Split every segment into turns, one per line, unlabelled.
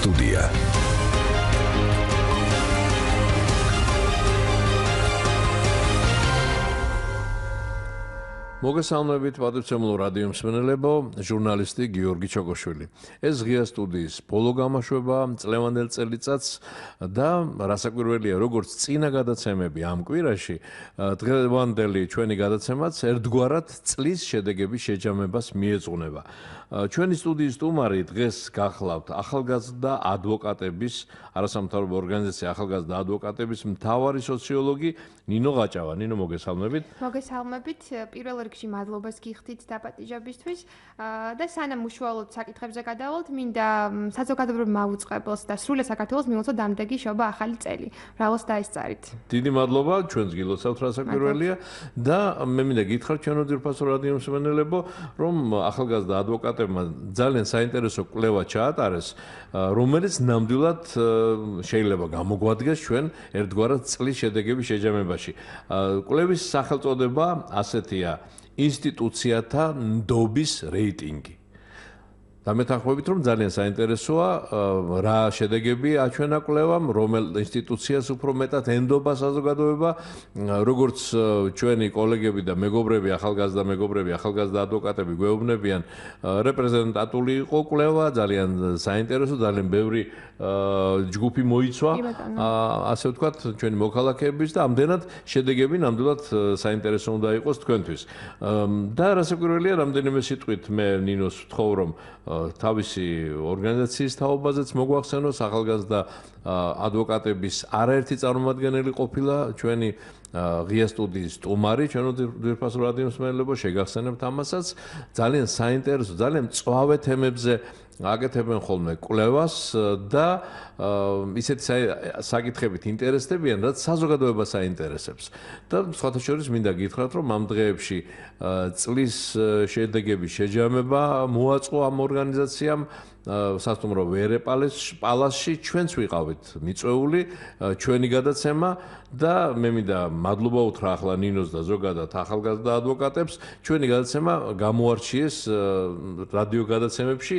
სტუდია. მოგესალმებით პატრიცემულო რადიო მსმენელებო, ჟურნალისტი გიორგი ჩოკოშვილი. ეს ღია სტუდიის ბოლო გამოშვება წლევანდელ წელიწადს და რასაკვირველია, როგორც წინა გადაცემები ამ კვირაში, დღევანდელი ჩვენი გადაცემაც ერთგვარად წლის შედეგების შეჯამებას მიეძღვნება. ჩვენი სტუდიის სტუმარი დღეს გახლავთ ახალგაზრდა ადვოკატების, არასამთავრობო ორგანიზაცია ახალგაზრდა ადვოკატების მთავარი სოციოლოგი ნინო გაჭავა. ნინო, მოგესალმებით.
მოგესალმებით. პირველ რიგში მადლობას გიხდით დაპატიჟებისთვის და სანამ უშუალოდ საკითხებზე გადავალთ, მინდა საზოგადოებრივ მაუწყებელს და სრულად საქართველოს მივუწოდოთ დამდეგი შობა ახალი წელი. ბრავოს დაესწარით.
დიდი მადლობა, ჩვენს გილოცავთ რასაკვირველია და მე მინდა გითხრათ ჩვენო ძვირფასო რადიო მსმენელებო, რომ ახალგაზრდა ადვოკატებმა ძალიან საინტერესო კვლევა ჩაატარეს, რომელიც ნამდვილად შეიძლება გამოგვადგეს ჩვენ ერთგვარად წლის შედეგების შეჯამებაში. კვლევის სახელწოდება ასეთია: ინსტიტუციათა ნდობის რეიტინგი. დამეთანხმებით, რომ ძალიან საინტერესოა რა შედეგები აჩვენა კვლევამ, რომელ ინსტიტუციას უფრო მეტად ენდობა საზოგადოება, როგორც ჩვენი კოლეგები და მეგობრები, ახალგაზრდა მეგობრები, ახალგაზრდა ადვოკატები გვეუბნებიან, რეპრეზენტატული იყო კვლევა, ძალიან საინტერესო, ძალიან ბევრი ჯგუფი მოიცვა, ასე ვთქვათ, ჩვენი მოქალაქეების და ამდენად შედეგები ნამდვილად საინტერესო უნდა იყოს თქვენთვის. და რასაკვირველია, რამდენიმე სიტყვით მე ნინოს ვთხოვ, რომ თავისი ორგანიზაციის თაობაზეც მოგვახსენოს, ახალგაზრდა ადვოკატების არაერთი წარმომადგენელი ყოფილა ჩვენი ღია სტუდიის სტუმარი, ჩვენო ძვირფასო რადიო მსმენელებო, შეგახსენებთ ამასაც. ძალიან საინტერესო, ძალიან მწვავე თემებზე აკეთებენ ხოლმე კვლევას და ისეთი საკითხებით ინტერესდებიან, რაც საზოგადოებას აინტერესებს. და სხვათა შორის მინდა გითხრათ, რომ ამ დღეებში წლის შედეგების შეჯამება მოაწყო ამ ორგანიზაციამ სასტუმრო ვერეპალასში, ჩვენც ვიყავით მიწვეული, ჩვენი გადაცემა და მე მინდა მადლობა უთხრა ახლა ნინოს და ზოგადად ახალგაზრდა ადვოკატებს. ჩვენი გადაცემა გამოარჩიეს რადიო გადაცემებში,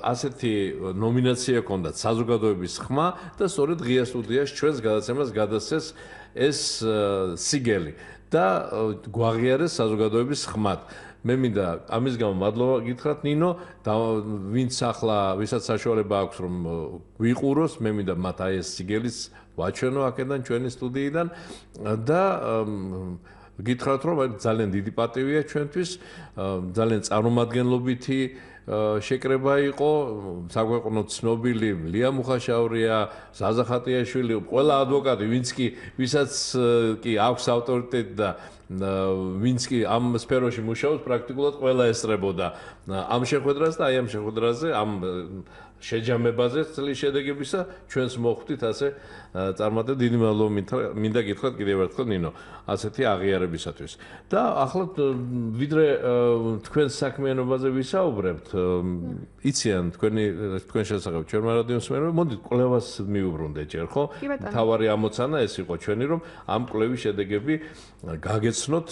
ასეთი ნომინაცია ჰქონდათ საზოგადოების ხმა და სწორედ ღია სტუდიაში ჩვენს გადაცემას გადასცეს ეს სიგელი და გვაღიარეს საზოგადოების ხმად. მე მინდა ამის გამო მადლობა გითხრათ ნინო და ვისაც საშუალება აქვს რომ ვიყუროს, მე მინდა მათ აი ეს სიგელის ვაჩვენო აქედან ჩვენი სტუდიიდან და გითხრათ რომ ძალიან დიდი პატივია ჩვენთვის, ძალიან წარმომადგენლობითი შეკრება იყო, საქვეყნოდ ცნობილი ლია მუხაშაურია, ზაზა ხატიაშვილი, ყველა ადვოკატი, ვისაც კი აქვს ავტორიტეტი და ვინც კი ამ სფეროში მუშაობს, პრაქტიკულად ყველა ესწრებოდა ამ შეხვედრას და აი ამ შეხვედრაზე, ამ შეჯამებაზე წლის შედეგებისა ჩვენს მოხვდით, ასე წარმატებით. დიდი მადლობა მინდა გითხრათ კიდევ ერთხელ ნინო ასეთი აღიარებისათვის. და ახლა ვიდრე თქვენს საქმიანობაზე ვისაუბრებთ, იციან თქვენ შესახებ ჩვენმა რადიო მსმენელებმა, მოდით კვლევას მივუბრუნდეთ ჯერ, ხო? მთავარი ამოცანა ეს იყო ჩვენი, რომ ამ კვლევის შედეგები გაგეცნოთ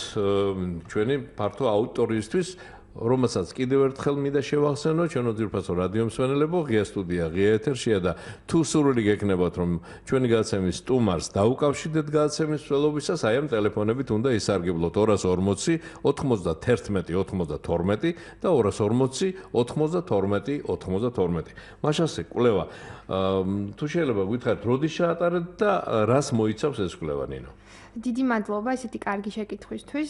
ჩვენი ფართო აუდიტორიისთვის, რომელსაც კიდევ ერთხელ მინდა შევახსენო, ჩვენო ძვირფასო რადიო მსმენელებო, ღია სტუდია, ღია ეთერშია და თუ სურვილი გექნებათ, რომ ჩვენი გადაცემის სტუმარს დაუკავშირდეთ გადაცემის მსვლელობისას, აი ამ ტელეფონებით უნდა ისარგებლოთ 240 91 92 და 240 92 92. მაშასე კვლევა. თუ შეიძლება გითხრათ, როდის ჩაატარეთ და რას მოიცავს ეს კვლევა, ნინო?
დიდი მადლობა ესეთი კარგი შეკითხვისთვის.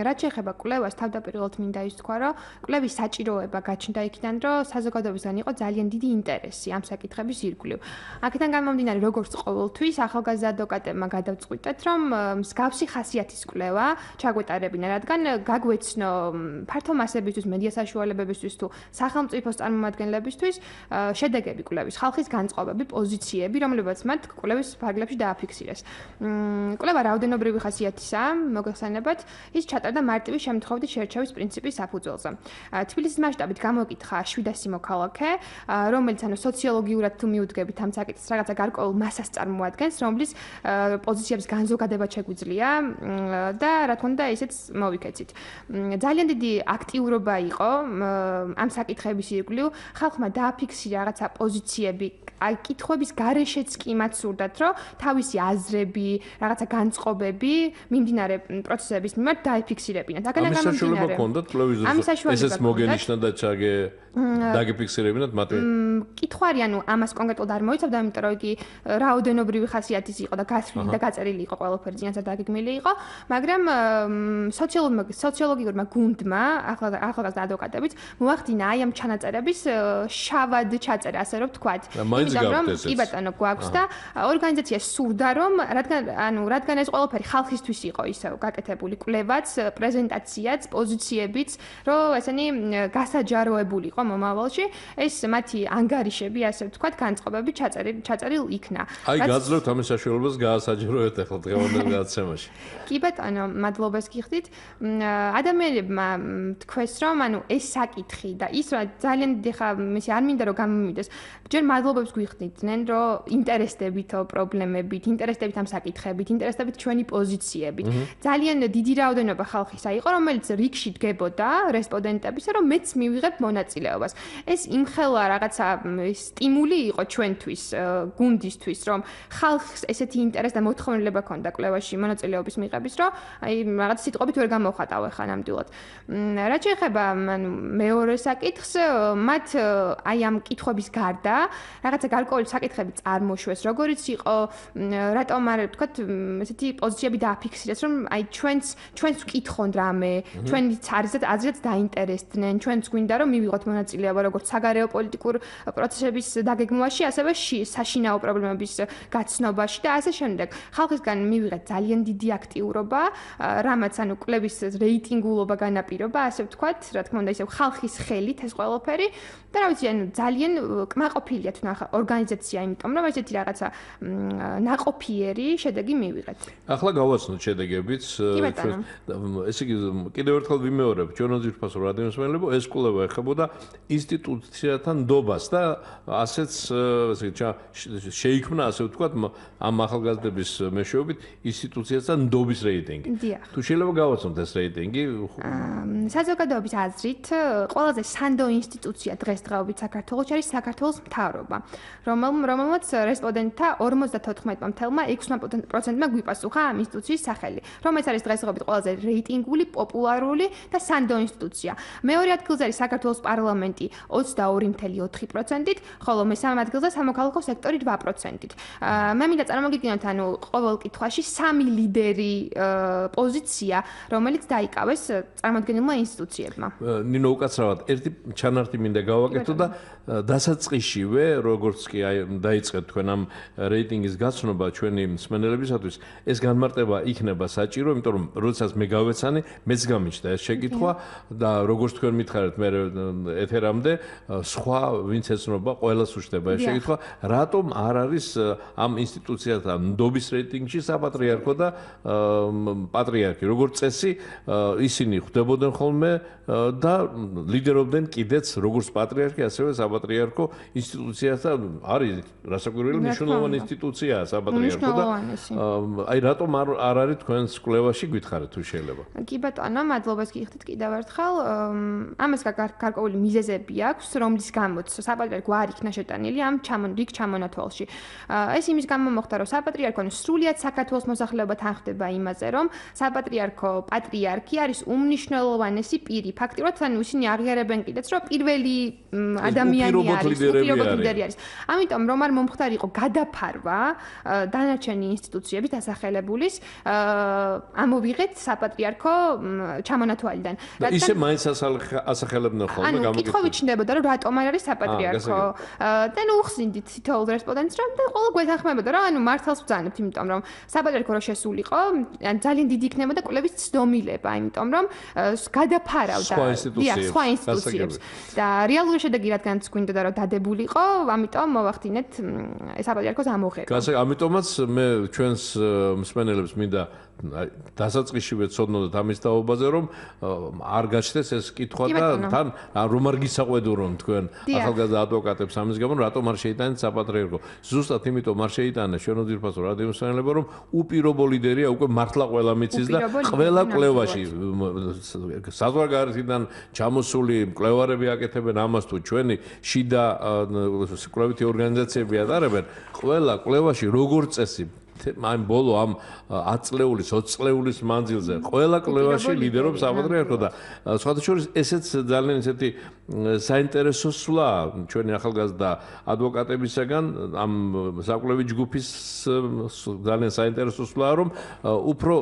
რაც შეეხება კვლევას, თავდაპირველად მინდა ის თქვა, რომ კვლევის საჭიროება გაჩნდა იქიდან, რომ საზოგადოებისგან იყო ძალიან დიდი ინტერესი ამ საკითხების ირგვლივ. აქედან გამომდინარე, როგორც ყოველთვის, ახალგაზრდა ადვოკატებმა გადავწყვიტეთ, რომ მსგავსი ხასიათის კვლევა ჩაგვეტარებინა, რადგან გაგვეცნო ფართო მასებისთვის, მედია საშუალებებისთვის თუ სახელმწიფოს წარმომადგენლებისთვის შედეგები კვლევის, ხალხის განწყობები, პოზიციები, რომლებიც მათ კვლევის ფარგლებში დააფიქსირეს. კვლევა რაოდენობრივი ხასიათისაა, მოგეხსენებათ, ის ჩატარდა მარტივი შემთხვევითი შერჩევის პრინციპის საფუძველზე. თბილისის მასშტაბით გამოკითხა 700 მოქალაქე, რომელიც სოციოლოგიურად თუ მიუდგებით ამ საკითხს რაღაცა გარკვეულ მასას წარმოადგენს, რომლის პოზიციების განზოგადება შეგვიძლია და რა თქმა უნდა ისეც მოვიქეცით. ძალიან დიდი აქტიურობა იყო ამ საკითხების ირგვლივ, ხალხმა დააფიქსირა რაღაცა პოზიციები, აი კითხვების გარეშეც კი მათ სურდათ, რომ თავისი აზრები, რაღაცა განწყობები მიმდინარე პროცესების მიმართ დაიფიქსირებინათ.
ამის საშუალება ჰქონდათ კვლევის დროს ესეც მოგენიშნა და დაგიფიქსირებინათ მათი
კითხვარი, ანუ ამას კონკრეტულად არ მოიცავდა, იმიტომ რომ იგი რაოდენობრივი ხასიათის იყო და გასვლილი და გაწერილი იყო ყველაფერი, ძინასაც დაგეგმილი იყო, მაგრამ სოციოლოგიურმა გუნდმა, ახალგაზრდა ადვოკატებიც მოახდინა აი ამ ჩანაწერების შავად ჩაწერა, ასე რომ ვთქვათ. იმიტომ რომ კი ბატონო გვაქვს და ორგანიზაცია სურდა რომ რადგან ეს ყველაფერი ხალხისთვის იყო ისევ გაკეთებული კვლევაც, პრეზენტაციაც, პოზიციებიც, რომ ესენი გასაჯაროებული იყო მომავალში, ეს მათი ანგარიშები, ასე ვთქვათ, განწყობები ჩაწერილ იქნა.
აი გაძლევთ ამის საშუალებას გაასაჯაროეთ ახლა დღევანდელ გადაცემაში.
კი ბატონო, მადლობას გიხდით. ადამიანებმა თქვეს რომ ეს საკითხი და ის რა ძალიან დიდი ხა მისი არ მინდა რომ გამომივიდეს. ჯერ მადლობებს გვიხდიდნენ რომ ინტერესდებით პრობლემებით, ინტერესდებით ამ საკითხებით, ინტერესდებით ჩვენი პოზიციებით. ძალიან დიდი რაოდენობა ხალხისა იყო, რომელიც რიგში დგებოდა რესპონდენტებისა, რომ მეც მივიღებ მონაწილეობას. ეს იმხელა რაღაცა სტიმული იყო ჩვენთვის, გუნდისთვის, რომ ხალხს ესეთი ინტერესი და მოთხოვნილება ჰქონდა კვლევაში მონაწილეობის მიღების, რომ აი რაღაც სიტყვებით ვერ გამოვხატავ ხა ნამდვილად. რაც შეეხება მეორე საკითხს, მათ აი ამ კითხვების გარდა რაღაცა გარკვეული საკითხები წარმოშვეს, როგორიც იყო, რატომ არ ვთქვათ, ესეთი პოზიციები დააფიქსირეს, რომ აი ჩვენს ვკითხონ რამე, ჩვენი აზრით დაინტერესდნენ, ჩვენს გვინდა რომ მივიღოთ მონაწილეობა როგორც საგარეო პოლიტიკურ პროცესების დაგეგმვაში, ასევე საშინაო პრობლემების გაცნობაში და ასე შემდეგ. ხალხისგან მივიღეთ ძალიან დიდი აქტიურობა, რამაც კვლევის რეიტინგულობა განაპირობა, ასე ვთქვათ, რა თქმა უნდა, ისევ ხალხის ხელით ეს ყველაფერი და რა ვიცი, ძალიან კმაყოფილია თუნახა ორგანიზაცია, იმიტომ რომ ესეთი რაღაცა ნაყოფიერი შედეგი მივიღეთ.
ახლა გავაცნოთ შედეგებიც. ესე იგი, კიდევ ერთხელ ვიმეორებ, ჯორნალისტთა რადიო მსმენელებო, ეს კვლევა ეხებოდა ინსტიტუციათა ნდობას და ასეც შეიქმნა, ასე ვთქვათ, ამ ახალგაზრდების მეშვეობით ინსტიტუციათა ნდობის რეიტინგი. თუ შეიძლება გავაცნოთ ეს რეიტინგი?
საზოგადოების აზრით, ყველაზე სანდო ინსტიტუცია დღესდღეობით საქართველოში არის საქართველოს მთავრობა, რომელმაც რესპონდენტთა 54.6%-მა გვიპასუხა ამ ინსტიტუციის სახელი, რომელიც არის დღესდღეობით ყველაზე რეიტინგული, პოპულარული და სანდო ინსტიტუცია. მეორე ადგილზე არის საქართველოს პარლამენტი 22.4%-ით, ხოლო მესამე ადგილზე სამოქალაქო სექტორი 2%-ით. მე მინდა წარმოგიდგინოთ, ყოველ კითხვაში 3 ლიდერი პოზიცია, რომელიც დაიკავეს წარმოადგენილმა ინსტიტუციებმა.
ნინო, უკაცრავად, ერთი ჩანართი მინდა გავაკეთო და დასაწყისშივე, როგორც კი დაიწყეთ თქვენ ამ რეიტინგის გაცნობა ჩვენი მსმენელებისათვის, ეს განმარტება იქნება საჭირო, იმიტომ რომ როდესაც მე გავეცანი, მეც გამიჩნდა ეს შეკითხვა და როგორც თქვენ მითხარით, მე ეთერამდე სხვა ვინც ეცნობა, ყველას უჩნდება ეს შეკითხვა, რატომ არ არის ამ ინსტიტუციათა ნდობის რეიტინგში საპატრიარქო და პატრიარქი, როგორც წესი, ისინი ხვდებოდნენ ხოლმე და ლიდერობდნენ კიდეც როგორც პატრიარქი, ასევე საპატრიარქო ინსტიტუციათა არის რასაკვირველი მნიშვნელოვანი ინსტიტუციაა საპატრიარქო და აი რატომ არ არის თქვენს კვლევაში გითხარით თუ შეიძლება?
კი ბატონო, მადლობას გიხდით კიდევ ერთხელ. ამას გარკვეული მიზეზები აქვს, რომლის გამოც საპატრიარქო არ იქნა შეტანილი ამ რიგ ჩამონათვალში. ეს იმის გამო მოხდა, რომ საპატრიარქო სრულიად საქართველოს მოსახლეობა თანხდება იმაზე, რომ საპატრიარქო პატრიარქი არის უმნიშვნელოვანესი პირი. ფაქტიურად ისინი აღიარებენ კიდეც, რომ პირველი ადამიანი არის, უპირობოდ ლიდერი არის. ამიტომ რომ არ მომხდარიყო გადაფარვა დანარჩენი ინსტიტუციების დასახელებულის, ამოვიღეთ საპატრიარქო ჩამონათვალიდან.
ისე მაინც ასახელებდნენ ხოლმე
გამოგიდგა. კითხვები ჩნდებოდა, რომ რატომ არ არის საპატრიარქო. და უხსნიდით თითოეულ რესპონდენტს, რომ და ყველა გვეთანხმებოდა, რომ მართალს ვძანებთ, იმიტომ რომ საპატრიარქო რო შესულიყო, ძალიან დიდი იქნებოდა კვლევის ცდომილება, იმიტომ რომ გადაფარავდა სხვა ინსტიტუციებს. და რეალური შედეგი რადგანაც გვინდოდა რომ დადებულიყო, ამიტომ მოვახდინეთ საპატრიარქოს ამოღება.
ამიტომაც მე ჩვენს მსმენელებს მინდა დასაწყისშივე ცოდნოდეთ ამის თაობაზე, რომ არ გაჩნდეს ეს კითხვა და თან რომ არ გისაყვედურონ თქვენ ახალგაზრდა ადვოკატებს ამის გამო, რატომ არ შეიტანეთ საპატრიარქო. ზუსტად იმიტომ არ შეიტანეს ჩვენ უძირფასო რადიომსმენელებო, რომ უპირობო ლიდერია უკვე მართლა ყველა მიცის და ყველა კვლევაში საზღვარგარეთიდან ჩამოსული მკვლევარები აკეთებენ ამას თუ ჩვენი შიდა კვლევითი ორგანიზაციები ატარებენ, ყველა კვლევაში როგორც წესი ამ ბოლო ამ 10 წლეულის 20 წლეულის მანძილზე ყველა კვლევაში ლიდერობს საპატრიარქო და სხვათა შორის ესეც ძალიან ისეთი საინტერესო სვლა ჩვენი ახალგაზრდა ადვოკატებისაგან ამ საკვლევი ჯგუფის ძალიან საინტერესო სვლაა რომ უფრო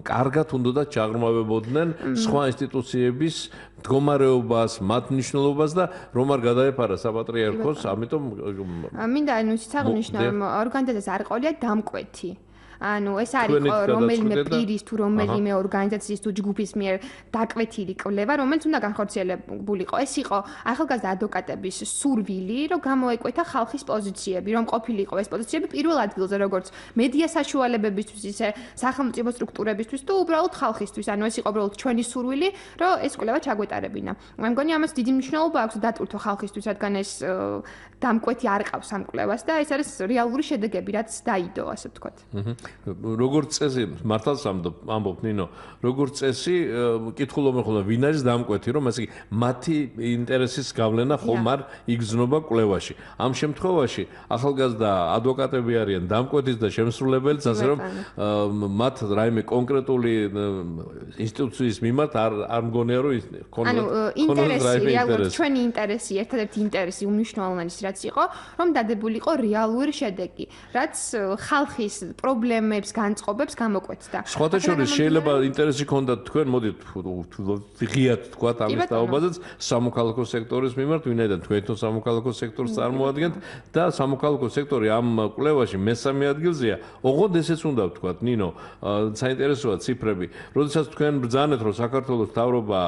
კარგად უნდათ ჩაღრმავებოდნენ სხვა ინსტიტუციების მდგომარეობას, მათ მნიშვნელობას და რომ არ გადაეფარა საპატრიარქოს, ამიტომ
მინდა ისიც აღნიშნო რომ ორგანიზაციას არ ყოლია დამკვეთი. ანუ ეს არის რომელიმე პირის თუ რომელიმე ორგანიზაციის თუ ჯგუფის მიერ დაკვეთილი კვლევა, რომელიც უნდა განხორციელებულიყო. ეს იყო ახალგაზრდა ადვოკატების სურვილი, რომ გამოეკვეთა ხალხის პოზიციები, რომ ყოფილიყო ეს პოზიციები პირველ ადგილზე, როგორც მედია საშუალებებისთვის, ისე სახელმწიფო სტრუქტურებისთვის თუ უბრალოდ ხალხისთვის. ანუ ეს იყო უბრალოდ ჩვენი სურვილი, რომ ეს კვლევა ჩაგვეტარებინა. მე მგონი ამას დიდი მნიშვნელობა აქვს დატვირთო ხალხისთვის, რადგან ეს დამკვეთი არ ყავს ამ კვლევას და ეს არის რეალური შედეგები, რაც დაიდო, ასე ვთქვათ.
როგორც წესი მართალს ამბობ ნინო როგორც წესი კითხულობენ ხოლმე ვინ არის დამკვეთი რომ ესე იგი მათი ინტერესის გავლენა ხომ არ იგრძნობა კვლევაში ამ შემთხვევაში ახალგაზრდა ადვოკატები არიან დამკვეთის და შემსრულებელიც ასე რომ მათ რაიმე კონკრეტული ინსტიტუციის მიმართ არ მგონია რომ
ანუ ინტერესი რეალურად ჩვენი ინტერესი ერთადერთი ინტერესი უმნიშვნელოვანესი რაც იყო რომ დადებულიყო რეალური შედეგი რაც ხალხის პრობლემებს განწყობებს გამოკვეთდა.
სხვათა შორის შეიძლება ინტერესი ქონდათ თქვენ, მოდით ღიად თქვათ ამის თაობაზეც სამოქალაქო სექტორის მიმართ, ვინაიდან თქვენ თვითონ სამოქალაქო სექტორს წარმოადგენთ და სამოქალაქო სექტორი ამ კვლევაში მესამე ადგილზეა. ოღონდ ესეც უნდა ვთქვათ, ნინო, საინტერესოა ციფრები. როდესაც თქვენ ბრძანეთ, რომ საქართველოს მთავრობა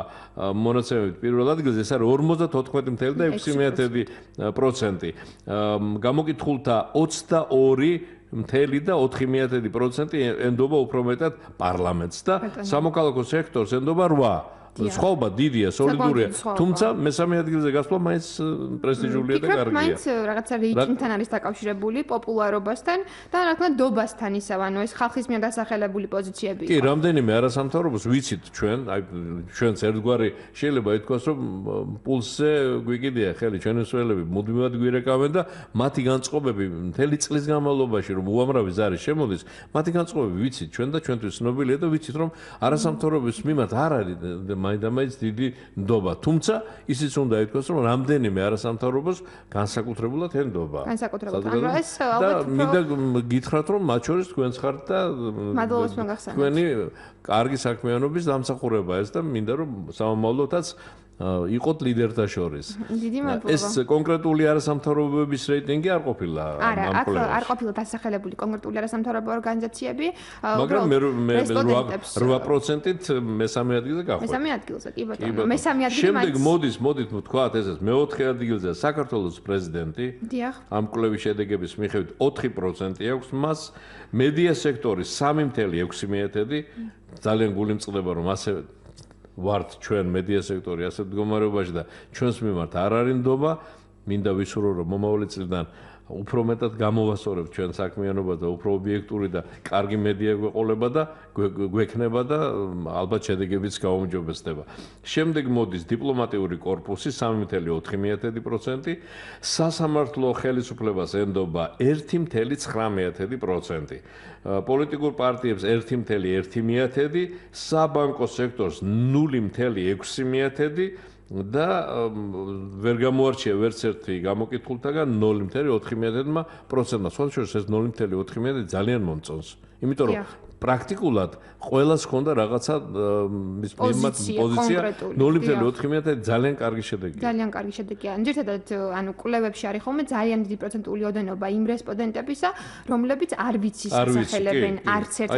მონაცემებით პირველ ადგილზე, ეს არის 54.6%. გამოკითხულთა 22.4% ენდობა უფრო მეტად პარლამენტს და სამოქალაქო სექტორს ენდობა 8%. სხვაობა დიდია, სოლიდურია, თუმცა მესამე ადგილზე გასვლა მაინც პრესტიჟულია და კარგია.
მაინც რაღაცა რეიტინგთან არის დაკავშირებული, პოპულარობასთან და რა თქმა უნდა დობასთან ისევ, ანუ ეს ხალხის მიერ დასახელებული პოზიციები.
კი, რამდენიმე არასამთავრობოს ვიცით ჩვენ, აი ჩვენც ერთგვარი შეიძლება ითქვას, რომ პულსზე გვიკიდია ხელი ჩვენი მსვლელები მუდმივად გვირეკავენ და მათი განწყობები მთელი წლის განმავლობაში რომ უამრავი ზარი შემოდის, მათი განწყობები ვიცით ჩვენ და ჩვენთვის ცნობილია და ვიცით რომ არასამთავრობოს მიმართ არ არის მაინდამაინც დიდი ნდობა. თუმცა ისიც უნდა ითქვას, რომ რამდენიმე არასამთავრობოს განსაკუთრებულად ენდობა.
განსაკუთრებულად. ანუ ეს ალბათ
მინდა გითხრათ, რომ მათ შორის თქვენც ხართ და
მადლობას მოგახსენებთ.
თქვენი კარგი საქმიანობის დამსახურება ეს და მინდა რომ სამომავლოდაც იყოთ ლიდერთა შორის.
დიდი მადლობა.
ეს კონკრეტული არასამთავრობოების რეიტინგი არ ყოფილა ამ კვლევაში.
არ ყოფილა დასახელებული კონკრეტული არასამთავრობო ორგანიზაციები.
მაგრამ მე 8%-ით მესამე ადგილზე გავხარ.
მესამე ადგილზე, კი ბატონო. მესამე ადგილი
შემდეგ მოდით ვთქვათ ესეც მეოთხე ადგილზე საქართველოს პრეზიდენტი.
დიახ.
ამ კვლევის შედეგების მიხედვით 4% აქვს მას. მედია სექტორის 3.6%. ძალიან გული მწყდება რომ ასე ვართ ჩვენ მედია სექტორი ასეთ მდგომარეობაში და ჩვენს მიმართ არ არის ნდობა. მინდა ვისურვო რომ მომავალი წლიდან უფრო მეტად გამოვასწორებთ ჩვენ საქმიანობას და უფრო ობიექტური და კარგი მედია გვეყოლება და გვექნება და ალბათ შედეგებიც გაუმჯობესდება. შემდეგ მოდის დიპლომატიური კორპუსი 3.4%, სასამართლო ხელისუფლებას ენდობა 1.9%, პოლიტიკურ პარტიებს 1.1%, საბანკო სექტორს 0.6%. და ვერ გამოარჩია ვერც ერთი გამოკითხულთაგან 0.4%-მა. სხვა შორის ეს 0.4% ძალიან მომწონს. იმიტომ რომ პრაქტიკულად ყველას ჰქონდა რაღაცა მის მიმართ პოზიცია 0.4% ძალიან კარგი შედეგია.
ძალიან კარგი შედეგია. ძირითადად ანუ კვლევებში არის ხოლმე ძალიან დიდი პროცენტული ოდენობა იმ რესპონდენტებისა, რომლებიც არ ვიცის სახელებენ, არც ერთ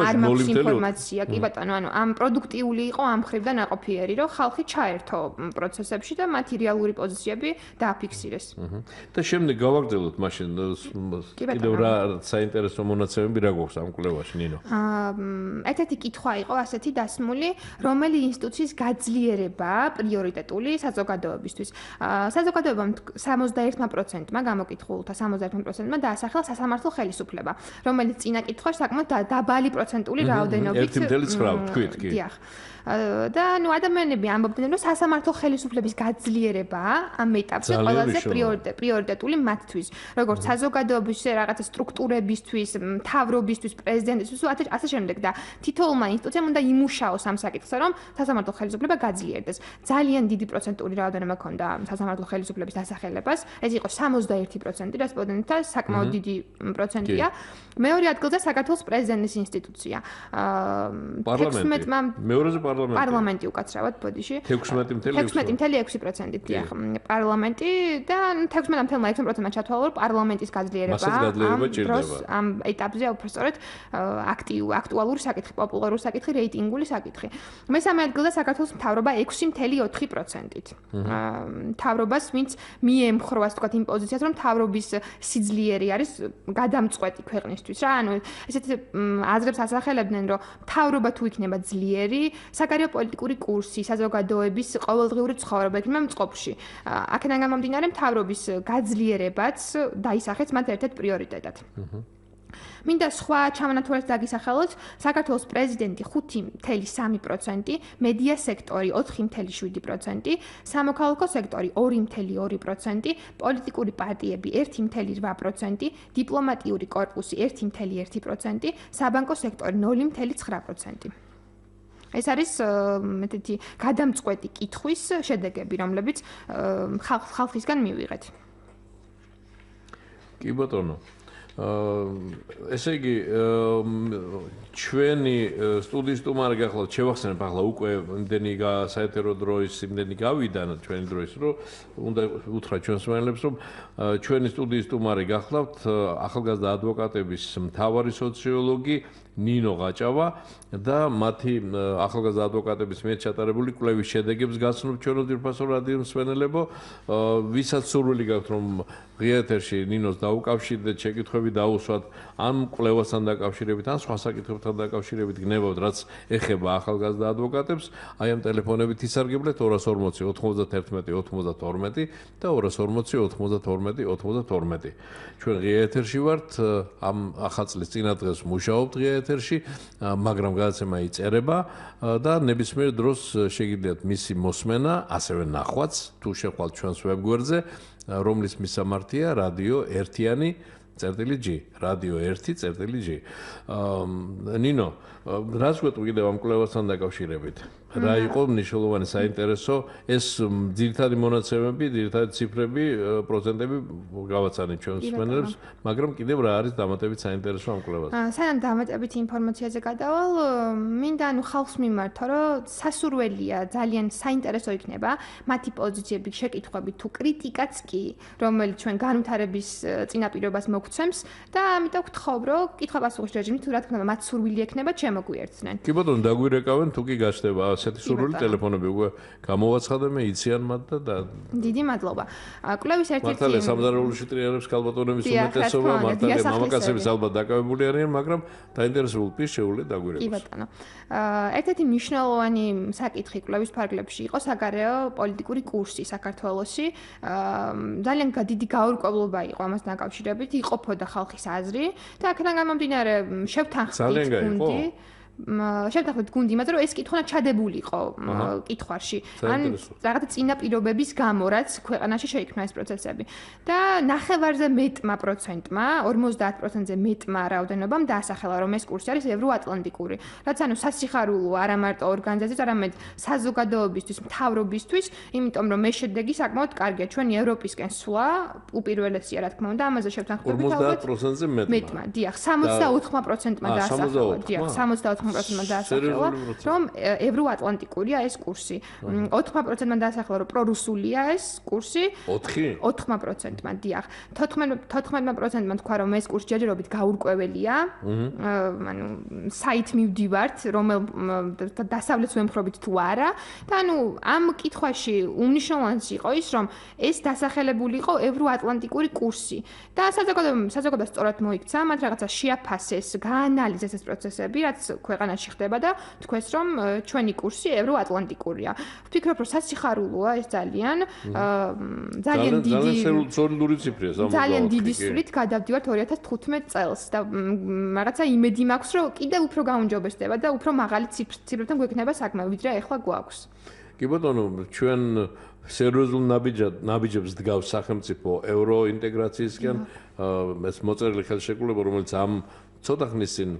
არ მაქვს
ინფორმაცია. კი ბატონო, ანუ ამ პროდუქტიული იყო ამ მხრიდან აყოფიერი, რომ ხალხი ჩაერთო პროცესებში და მათი რეალური პოზიციები დააფიქსირეს.
და შემდეგ გავაგრძელოთ მაშინ კიდევ რა საინტერესო მონაცემები რა გვაქვს ამ კვლევაში. შემთხვევაში ნინო?
ერთ-ერთი კითხვა იყო ასეთი დასმული, რომელი ინსტიტუციის გაძლიერება პრიორიტეტული საზოგადოებისთვის. საზოგადოებამ 61%-მა გამოკითხულთა 61%-მა დაასახელა სასამართლო ხელისუფლება, რომელიც წინა კითხვაში საკმაოდ დაბალი პროცენტული რაოდენობით
1.9 თქვით კი.
დიახ. და ნუ ადამიანები ამბობდნენ, რომ სასამართლო ხელისუფლების გაძლიერება ამ ეტაპზე ყველაზე პრიორიტეტული მათთვის, როგორც საზოგადოების რაღაცა სტრუქტურებისთვის, მთავრობისთვის, პრეზიდენტისთვის, ასე შემდეგ და თითოეულმა ინსტიტუციამ უნდა იმუშაოს ამ საკითხზე, რომ სასამართლო ხელისუფლება გაძლიერდეს. ძალიან დიდი პროცენტული რაოდენობა ჰქონდა სასამართლო ხელისუფლების დასახელებას, ეს იყო 61% რესპონდენტთა, საკმაოდ დიდი პროცენტია. მეორე ადგილზე საქართველოს პრეზიდენტის ინსტიტუცია. 16-მა
მეორეზე
პარლამენტი უკაცრავად ბოდიში 16.6% დიახ პარლამენტი და 16.6%-მა ჩათვალა რომ პარლამენტის გაძლიერება ამ ეტაპზე უბრალოდ აქტუალური საკითხი, პოპულარული საკითხი, რეიტინგული საკითხი. მესამე ადგილზე საქართველოს მთავრობა 6.4%-ით. მთავრობას ვინც მიემხრა ასე ვთქვათ იმ პოზიციას რომ მთავრობის სიძლიერე არის გადამწყვეტი ქვეყნისთვის რა. ანუ ესეთი აზრებს ასახელებდნენ რომ მთავრობა თუ იქნება ძლიერი საგარეო პოლიტიკური კურსი, საზოგადოების ყოველდღიური ცხოვრება იქნება მწყობრში. აქედან გამომდინარე, მთავრობის გაძლიერებაც დაისახეს მათ ერთ-ერთ პრიორიტეტად. მინდა სხვა ჩამონათვალებს დაგისახელოთ, საქართველოს პრეზიდენტი 5.3%, მედია სექტორი 4.7%, სამოქალაქო სექტორი 2.2%, პოლიტიკური პარტიები 1.8%, დიპლომატიური კორპუსი 1.1%, საბანკო სექტორი 0.9%. ეს არის მეტეთი გადამწყვეტი კითხვის შედეგები, რომლებიც ხალხისგან მივიღეთ.
კი ბატონო. ესე იგი ჩვენი სტუდიის სტუმარი გახლავთ, შევახსენებ ახლა უკვე იმდენი საეთერო დროის იმდენი გავიდა ჩვენი დროის, რომ უნდა უთხრათ ჩვენს მსმენელებს, რომ ჩვენი სტუდიის სტუმარი გახლავთ ახალგაზრდა ადვოკატების მთავარი სოციოლოგი ნინო გაჭავა და მათი ახალგაზრდა ადვოკატების მიერ ჩატარებული კვლევის შედეგებს გაცნობ ჩვენო ძვირფასო რადიო მსმენელებო, ვისაც სურვილი გაქვთ რომ ღია ეთერში ნინოს დაუკავშირდეთ, შეკითხვები დაუსვათ ამ კვლევასთან დაკავშირებით, ან სხვა საკითხებთან დაკავშირებით გნებავთ, რაც ეხება ახალგაზრდა ადვოკატებს, აი ამ ტელეფონებით ისარგებლეთ 240 91 92 და 240 92 92. ჩვენ ღია ეთერში ვართ, ამ ახალწლის წინა დღეს მუშაობთ ღია ეთერში, მაგრამ გადაცემა იწერება და ნებისმიერ დროს შეგიძლიათ მისი მოსმენა, ასევე ნახვაც, თუ შეხვალთ ჩვენს ვებგვერდზე, რომლის მისამართია რადიო 1-G, რადიო 1-G. ნინო, რას გვეტყვი კიდევ ამ კვლევასთან დაკავშირებით? რა იყო მნიშვნელოვანი საინტერესო ეს ძირითადი მონაცემები, ძირითადი ციფრები, პროცენტები გავაცანით ჩვენს მსმენელებს, მაგრამ კიდევ რა არის დამატებით საინტერესო ამ კვლევაზე?
სანამ დამატებით ინფორმაციაზე გადავალ, მინდა ანუ ხალხს მიმართო, რომ სასურველია, ძალიან საინტერესო იქნება მათი პოზიციები, შეკითხვები თუ კრიტიკაც კი, რომელიც ჩვენ განვითარების წინაპირობას მოგცემს და ამიტომ ვთხოვ, რომ კითხვა-პასუხის რეჟიმით თუ რა თქმა უნდა მათ სურვილი ექნება, შემოგვიერთდნენ.
კი ბატონო, დაგვირეკავენ თუ კი გაჩნდება ასეთი სურვილი, ტელეფონები უკვე გამოვაცხადე მე იციან მათ და
დიდი მადლობა. კვლევის ერთ-ერთი
მართალია სამზარეულოში ტრიალებს ქალბატონების უმეტესობა, მართალია მამაკაცების ალბათ დაკავებული არიან, მაგრამ დაინტერესებულ პირს შეუძლია დაგვირეკოს.
კი ბატონო. ერთ-ერთი მნიშვნელოვანი საკითხი კვლევის ფარგლებში იყო საგარეო პოლიტიკური კურსი საქართველოში. ძალიან დიდი გაურკვევლობა იყო ამასთან დაკავშირებით, იყოფოდა ხალხის აზრი და აქედან გამომდინარე შევთანხმდით გუნდი, მაგრამ რომ ეს კითხვა ჩადებულიყო კითხვაში. ან რაღაცა წინა პირობების გამო, რაც ქვეყანაში შეიქმნა ეს პროცესები. და 9%-ზე მეტმა პროცენტმა, 50%-ზე მეტმა რაოდენობამ დაასახელა, რომ ეს კურსი არის ევროატლანტიკური. რაც ანუ სასიხარულო არა მარტო ორგანიზაციის, არამედ საზოგადოებისთვის, მთავრობისთვის, იმიტომ რომ ეს შედეგი საკმაოდ კარგია. ჩვენი ევროპისკენ სვლა უპირველესია, რა თქმა უნდა, ამაზე შევთანხმდებით ალბათ
50%-ზე მეტმა.
დიახ, 64%-მა დაასახელა. დიახ, 64%-მა 80%-მა დაასახელა, რომ ევროატლანტიკურია ეს კურსი. 80%-მა დაასახელა, რომ პრორუსულია ეს კურსი. 80%-მა, დიახ. 14%-მა თქვა, რომ ეს კურსი ჯერჯერობით გაურკვეველია. ანუ საით მივდივართ, რომელ დასავლეთს ვემხრობით თუ არა. და ანუ ამ კითხვაში უმნიშვნელოვანესი იყო ის, რომ ეს დასახელებული იყო ევროატლანტიკური კურსი. და საზოგადოება სწორად მოიქცა, მათ რაღაცა შეაფასეს, გაანალიზეს ეს პროცესები, რაც ქვეყანაში ხდება და თქვეს, რომ ჩვენი კურსი ევროატლანტიკურია. ვფიქრობ, რომ სასიხარულოა ეს ძალიან დიდი
სოლიდური ციფრია სამოგზაურო.
ძალიან დიდი სვლით გადავდივართ 2015 წელს და რაღაცა იმედი მაქვს, რომ კიდევ უფრო გაუნჯობესდება და უფრო მაღალი ციფრებთან გვექნება საქმე, ვიდრე ახლა გვაქვს.
კი ბატონო, ჩვენ სერიოზულ ნაბიჯებს დგავს სახელმწიფო ევროინტეგრაციისკენ, ეს მოწერილი ხელშეკრულება, რომელიც ამ ცოტა ხნის წინ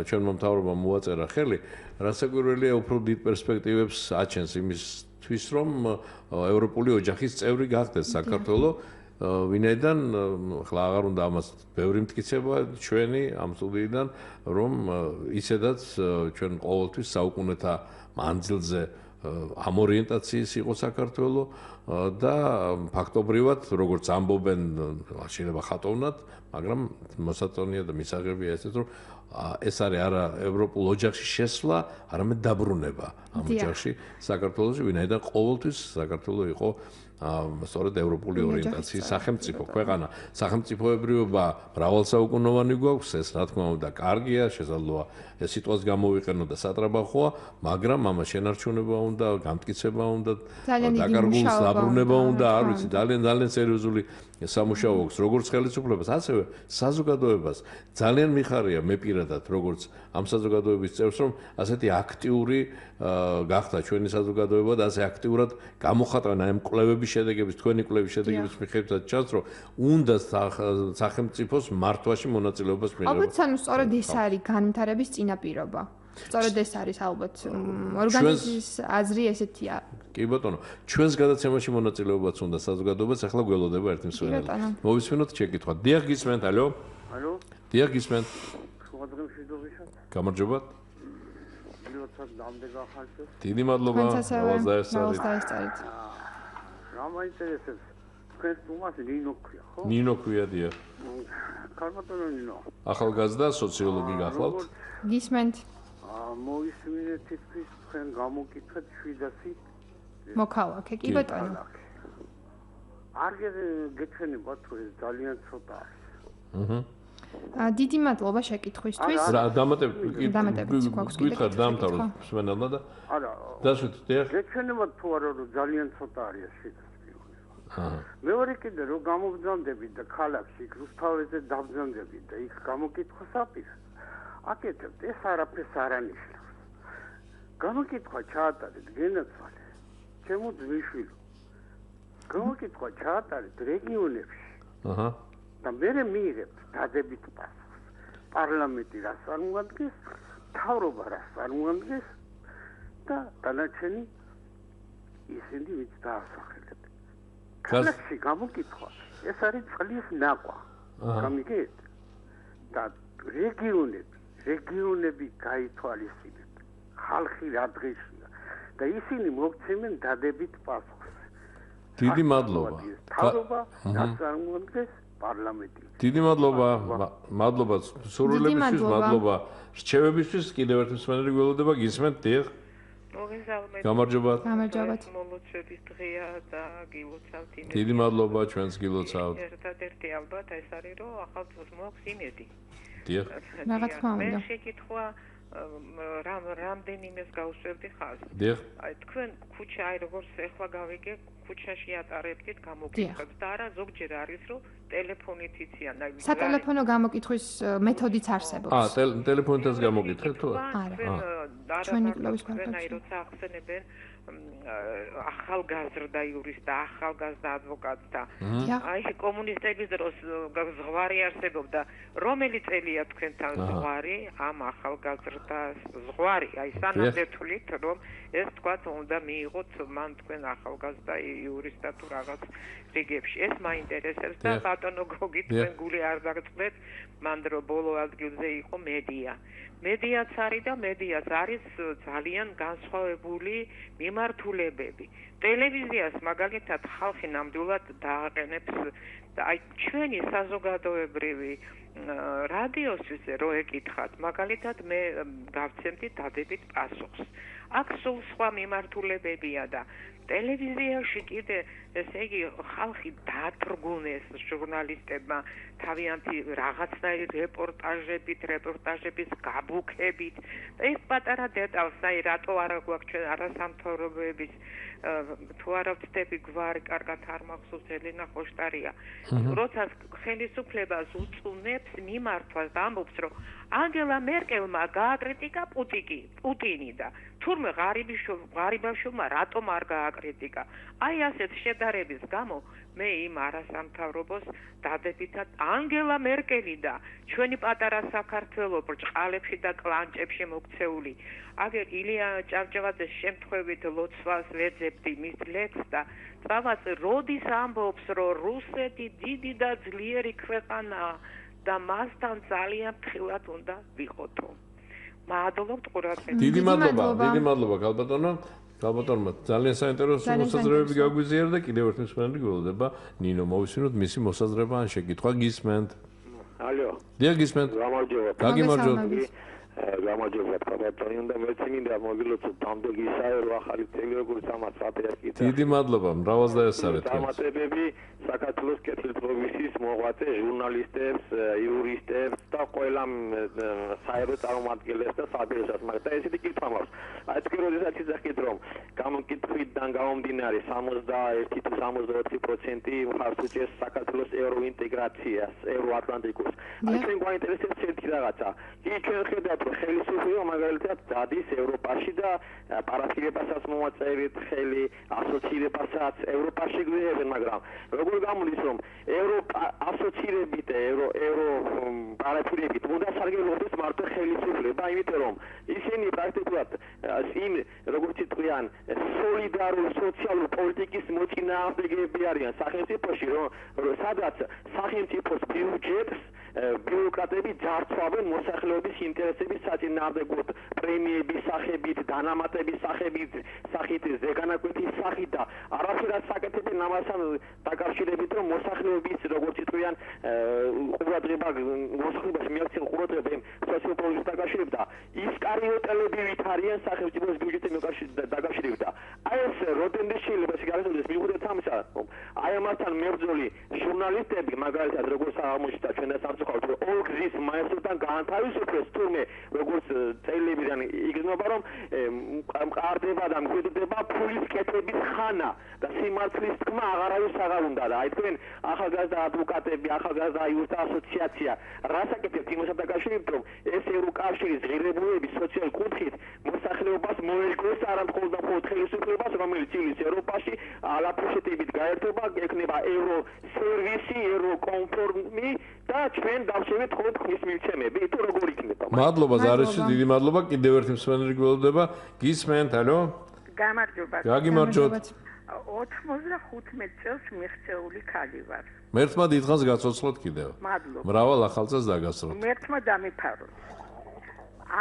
ჩვენმა მთავრობამ მოაწერა ხელი, რასაკვირველია უფრო დიდ პერსპექტივებს აჩენს იმისთვის, რომ ევროპული ოჯახის წევრი გახდეს საქართველო, ვინაიდან ხლა აღარ უნდა ამას ბევრი მტკიცება ჩვენი ამ სტუდიიდან, რომ ისედაც ჩვენ ყოველთვის საუკუნეთა მანძილზე ამ ორიენტაციის იყო საქართველო და ფაქტობრივად როგორც ამბობენ შეიძლება ხატოვნად, მაგრამ მოსაწონია და მისაღებია ესეც რომ ეს არის არა ევროპულ ოჯახში შესვლა, არამედ დაბრუნება ამ ოჯახში საქართველოში, ვინაიდან ყოველთვის საქართველო იყო სწორედ ევროპული ორიენტაციის სახელმწიფო ქვეყანა. სახელმწიფოებრიობა მრავალსაუკუნოვანი გვაქვს, ეს რა თქმა უნდა კარგია, შესაძლოა ეს სიტყვას გამოვიყენო და სატრაბახოა, მაგრამ ამას შენარჩუნება უნდა, გამტკიცება უნდა, დაკარგულის დაბრუნება უნდა, არ ვიცი, ძალიან სერიოზული სამუშაო აქვს, როგორც ხელისუფლებას, ასევე საზოგადოებას. ძალიან მიხარია მე პირადად, როგორც ამ საზოგადოების წევრს, რომ ასეთი აქტიური გახდა ჩვენი საზოგადოება და ასე აქტიურად გამოხატავენ ამ კვლევების შედეგების, თქვენი კვლევის შედეგების მიხედვით ჩანს, რომ უნდა სახელმწიფოს მართვაში მონაწილეობას მიიღოს.
ალბათ ანუ სწორედ ეს არის განვითარების წინაპირობა. სწორედ ეს არის ალბათ ორგანიზმის აზრი ესეთია.
კი ბატონო, ჩვენს გადაცემაში მონაწილეობაც უნდა საზოგადოებას, ახლა გველოდება ერთი მსმენელი. მოვისმინოთ შეკითხვა. დიახ, გისმენთ, ალო?
ალო?
დიახ, გისმენთ.
სხვადასხვა შედობისად.
გამარჯობა.
ლოცად ნამდვილ ახალწელს.
დიდი მადლობა.
დაესწარით.
რა მაინტერესებს? თქვენს თუმას ნინო ქვია, ხო?
ნინო ქვია, დიახ.
კარბატონო ნინო.
ახალგაზრდა სოციოლოგი გახლავთ?
გისმენთ.
მოვისმინეთ თითქმის თქვენ გამოკითხეთ 700
მოქალაქე, კი ბატონო.
არ გეჩვენება თუ ეს ძალიან ცოტა არის.
დიდი მადლობა შეკითხვისთვის.
რა
დამატებითი გვაქვს კიდე.
გითხარ დამთავროთ მსმენელმა და
არა.
დასვით, დიახ.
გეჩვენება თუ არა რომ ძალიან ცოტა არის შეიძლება. მეორე კიდე რომ გამოგზავდებით და ქალაქში რუსთაველზე დავზავდებით და იქ გამოკითხოს აპირებს. აკეთებთ ეს არაფერს არ ანიშნავს. გამოკითხვა ჩაატარეთ გენაცვალე. ჩემო ძმისშვილო. გამოკითხვა ჩაატარეთ რეგიონებში. და მე მიიღებთ დადებით პასუხს. პარლამენტი რას წარმოადგენს, მთავრობა რას წარმოადგენს და დანარჩენი ისინი ვინც დაასახელეთ. ქალაქში გამოკითხვა ეს არის წყლის ნაკვა. გამიგეთ? და რეგიონები გაითვალისწინეთ. ხალხი რა დღეშია და ისინი მოგცემენ დადებით პასუხს.
დიდი მადლობა.
მთავრობა რას წარმოადგენს პარლამენტი.
დიდი მადლობა. მადლობა სურვილებისთვის, მადლობა რჩევებისთვის. კიდევ ერთი მსმენელი გველოდება, გისმენთ, დიახ.
მოგესალმებით.
გამარჯობა.
გამარჯობათ.
მოლოცვების დღეა და გილოცავთ იმედი.
დიდი მადლობა, ჩვენს გილოცავთ.
ერთადერთი ალბათ ეს არის, რომ ახალ წელს მოაქვს იმედი.
დიახ.
რა თქმა უნდა.
მე შეკითხვა რამდენიმეს გავშვებდი ხაზს.
დიახ.
აი თქვენ ქუჩა, აი როგორც ახლა გავიგე, ქუჩაში ატარებდით გამოკითხვებს და არა ზოგჯერ არის, რომ ტელეფონით იციან, აი
სატელეფონო გამოკითხვის მეთოდიც არსებობს.
ტელეფონითაც გამოკითხეთ თუ
არა.
ჩვენი კვლევის ფაქტია, როცა ახსენებენ ახალგაზრდა იურისტ და ახალგაზრდა ადვოკატს და აი კომუნისტების დროს ზღვარი არსებობდა, რომელი წელია თქვენთან ზღვარი, ამ ახალგაზრდას ზღვარი, აი სანადეთულით, რომ ეს თქვათ უნდა მიიღოთ მან თქვენ ახალგაზრდა იურისტად თუ რაღაც რიგებში. ეს მაინტერესებს და ბატონო გოგი თქვენ გული არ დაგწყვეტ, მან დრო ბოლო ადგილზე იყო მედია. მედიაც არის და მედიაც არის ძალიან განსხვავებული მიმართულებები. ტელევიზიას მაგალითად ხალხი ნამდვილად დააყენებს და აი ჩვენი საზოგადოებრივი რადიოსთვის რო ეკითხათ, მაგალითად მე გავცემდი დადებით პასუხს. აქ სულ სხვა მიმართულებებია და ტელევიზიაში კიდე ესე იგი ხალხი დაატრგუნეს ჟურნალისტებმა თავიანთი რაღაცნაირი რეპორტაჟების გაბუქებით და ეს პატარა დეტალს აი რატო არა გვაქვს ჩვენ არასამთავრობოების თუ არა ვწდები გვარი კარგად არ მახსოვს ელენა ხოშტარია როცა ხელისუფლებას უწუნებს მიმართვას და ამბობს რომ ანგელა მერკელმა გააკრიტიკა პუტინი და თურმე ღარიბაშვილმა რატომ არ გააკრიტიკა აი ასეთ შედარების გამო მე იმ არასამთავრობოს დადებითად ანგელა მერკელი და ჩვენი პატარა საქართველო ბრჭყალებში და კლანჭებში მოქცეული აგერ ილია ჭავჭავაძეს შემთხვევით ლოცვას ვეძებდი მის ლექსს და წავაწე როდის ამბობს რომ რუსეთი დიდი და ძლიერი ქვეყანაა და მასთან ძალიან ფრთხილად უნდა ვიყოთო მადლობთ ყურადღებისთვის
დიდი მადლობა გალბატონმა ძალიან საინტერესო მოსაზრებები გაგვიზიარა და კიდევ ერთ მსმენელი გველოდება ნინო მოვისმინოთ მისი მოსაზრება ან შეკითხვა გისმენთ
ალო
დიახ გისმენთ გაგიმარჯობთ
გამარჯობა გალბატონი უნდა მეც მინდა მოგილოცოთ თამდე ისაა რომ ახალი თემი როგორც ამას აფეთქეთ
დიდი მადლობა მრავალს დაესწარეთ
დამატებები საქართველოს კეთილდღეობის მოღვაწე ჟურნალისტებს იურისტებს და ყველა საერო წარმომადგენლებს და საბჭოს მაგრამ ესეთი კითხვა მაქვს აი თქვენ როდესაც იცახეთ რომ გამოკითხვიდან გამომდინარე 61 თუ 64% მხარს უჭერს საქართველოს ევროინტეგრაციას ევროატლანტიკოს აი ჩვენ გვაინტერესებს ერთი რაღაცა კი ჩვენ ხედავთ რომ ხელისუფლება მაგალითად დადის ევროპაში და პარასკევასაც მოაწევით ხელი ასოცირებასაც ევროპაში გვიებენ მაგრამ როგორ გამოდის რომ ევროპა ასოცირებით ევრო პარასკევით უნდა სარგებლობდეს მარტო ხელისუფლება იმიტომ რომ ისინი პრაქტიკულად იმ როგორც იტყვიან სოლიდარული სოციალური პოლიტიკის მოწინააღმდეგეები არიან სახელმწიფოში რომ სადაც სახელმწიფოს ბიუჯეტს ბიუროკრატები ძარცვავენ მოსახლეობის ინტერესების საწინააღმდეგოდ პრემიების სახებით, დანამატების სახით, ზეგანაკვეთის სახით და არაფერად საკეთებენ ამასთან დაკავშირებით, რომ მოსახლეობის როგორც იტყვიან ყურადღება მოსახლეობას მიაქცენ ყურადღება იმ სოციოპოლიტიკურ დაკავშირებით და ის კარიოტელები ვით არიან სახელმწიფოს ბიუჯეტთან დაკავშირებით და აი ეს როდენდის შეიძლება სიგარეტების მიუხედავად ამისა, აი ამასთან მებრძოლი ჟურნალისტები მაგალითად როგორც აღმოჩნდა ჩვენ ორგზის მაესტროდან გაანთავისუფლეს თურმე როგორც ტელევიზიიდან იგრძნობა რომ მყარდება და მკვიდრდება ფულის კეთების ხანა და სიმართლის თქმა აღარავის აღარ უნდა და აი თქვენ ახალგაზრდა ადვოკატები ახალგაზრდა იურისტთა ასოციაცია რას აკეთებთ იმასთან დაკავშირებით რომ ეს ევროკავშირის ღირებულებების სოციალური კუთხით მოსახლეობას მოერგოს არამხოლოდ და მხოლოდ ხელისუფლებას რომელიც ივლის ევროპაში ალაფუშეტებით გაერთობა ექნება ევრო სერვისი ევრო კონფორმი და ჩვენ დავშევით ხოლმე ხმის მიცემები თუ როგორ იქნება
მადლობა ზარეში დიდი მადლობა კიდევ ერთი მსმენელი გველოდება გისმენთ ალო
გამარჯობა
გაგიმარჯობთ
95 წელს მიღწეული ქალი ვარ
მერთმა დიდხანს გაცოცხლოთ კიდევ
მადლობა
მრავალ ახალ წელს დაგასწროთ
მერთმა დამიფაროთ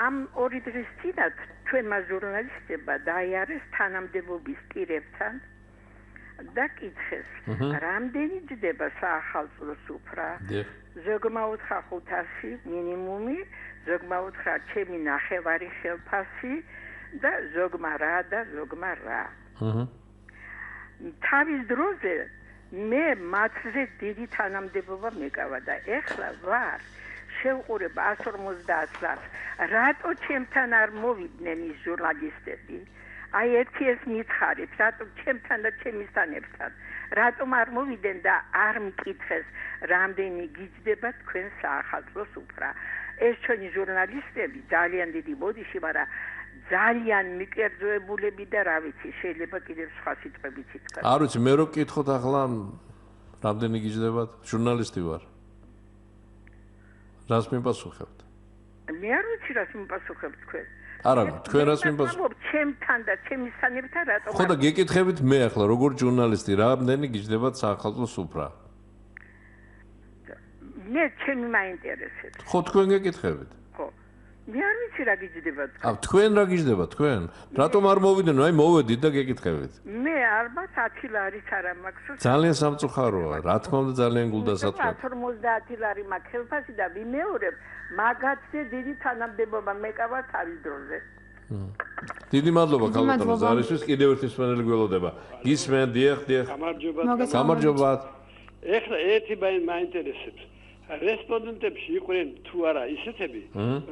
ამ ორი დღის წინათ ჩვენმა ჟურნალისტებმა დაიარეს თანამდებობის პირებთან და კითხეს რამდენი ჯდება საახალწლო სუფრა ზოგმა უთხრა 500 მინიმუმი ზოგმა უთხრა ჩემი ნახევარი ხელფასი და ზოგმა რა თავის დროზე მე მათზე დიდი თანამდებობა მეკავა და ეხლა ვარ შევყურებ 150 ლარს რატო ჩემთან არ მოვიდნენ ის ჟურნალისტები აი ერთი ეს მითხარით რატო ჩემთან და ჩემისთან ერთად რატომ არ მოვიდნენ და არ მკითხეს რამდენი გიჯდება თქვენ საახალწლო სუფრა ეს ჩვენი ჟურნალისტები ძალიან დიდი ბოდიში მაგრამ ძალიან მიკერძოებულები და რა ვიცი შეიძლება კიდევ სხვა სიტყვებით ითქვა
არ ვიცი მე რო გკითხოთ ახლა რამდენი გიჯდებათ ჟურნალისტი ვარ რას მიპასუხებთ
მე არ ვიცი რას მიპასუხებთ თქვენ
არა თქვენ რას მიპასუხებთ
ჩემთან და ჩემისთან ერთად რატომ
ხო და გეკითხებით მე ახლა როგორ ჟურნალისტი რამდენი გიჯდებათ საახალწლო სუფრა
მე ჩემი მაინტერესებს
ხო თქვენ გეკითხებით
ხო
მე არ ვიცი რა გიჯდება.
თქვენ რა გიჯდება თქვენ? რატომ არ მოვიდენ? აი მოვედით და გეკითხებით.
მე ალბათ 10 ლარის არ მაქვს.
ძალიან სამწუხაროა. რა თქმა უნდა ძალიან გულდასაწყვეტია.
150 ლარი მაქვს ხელფასი და ვიმეორებ მაგათზე დიდი თანამდებობა მეკავა თავის დროზე.
დიდი მადლობა ქალბატონო ზარისთვის კიდევ ერთი სვენელი გველოდება. გისმენ დიახ. გამარჯობა.
ეხლა ერთი მაინტერესებს. რესპონდენტებში იყვნენ თუ არა ისეთები,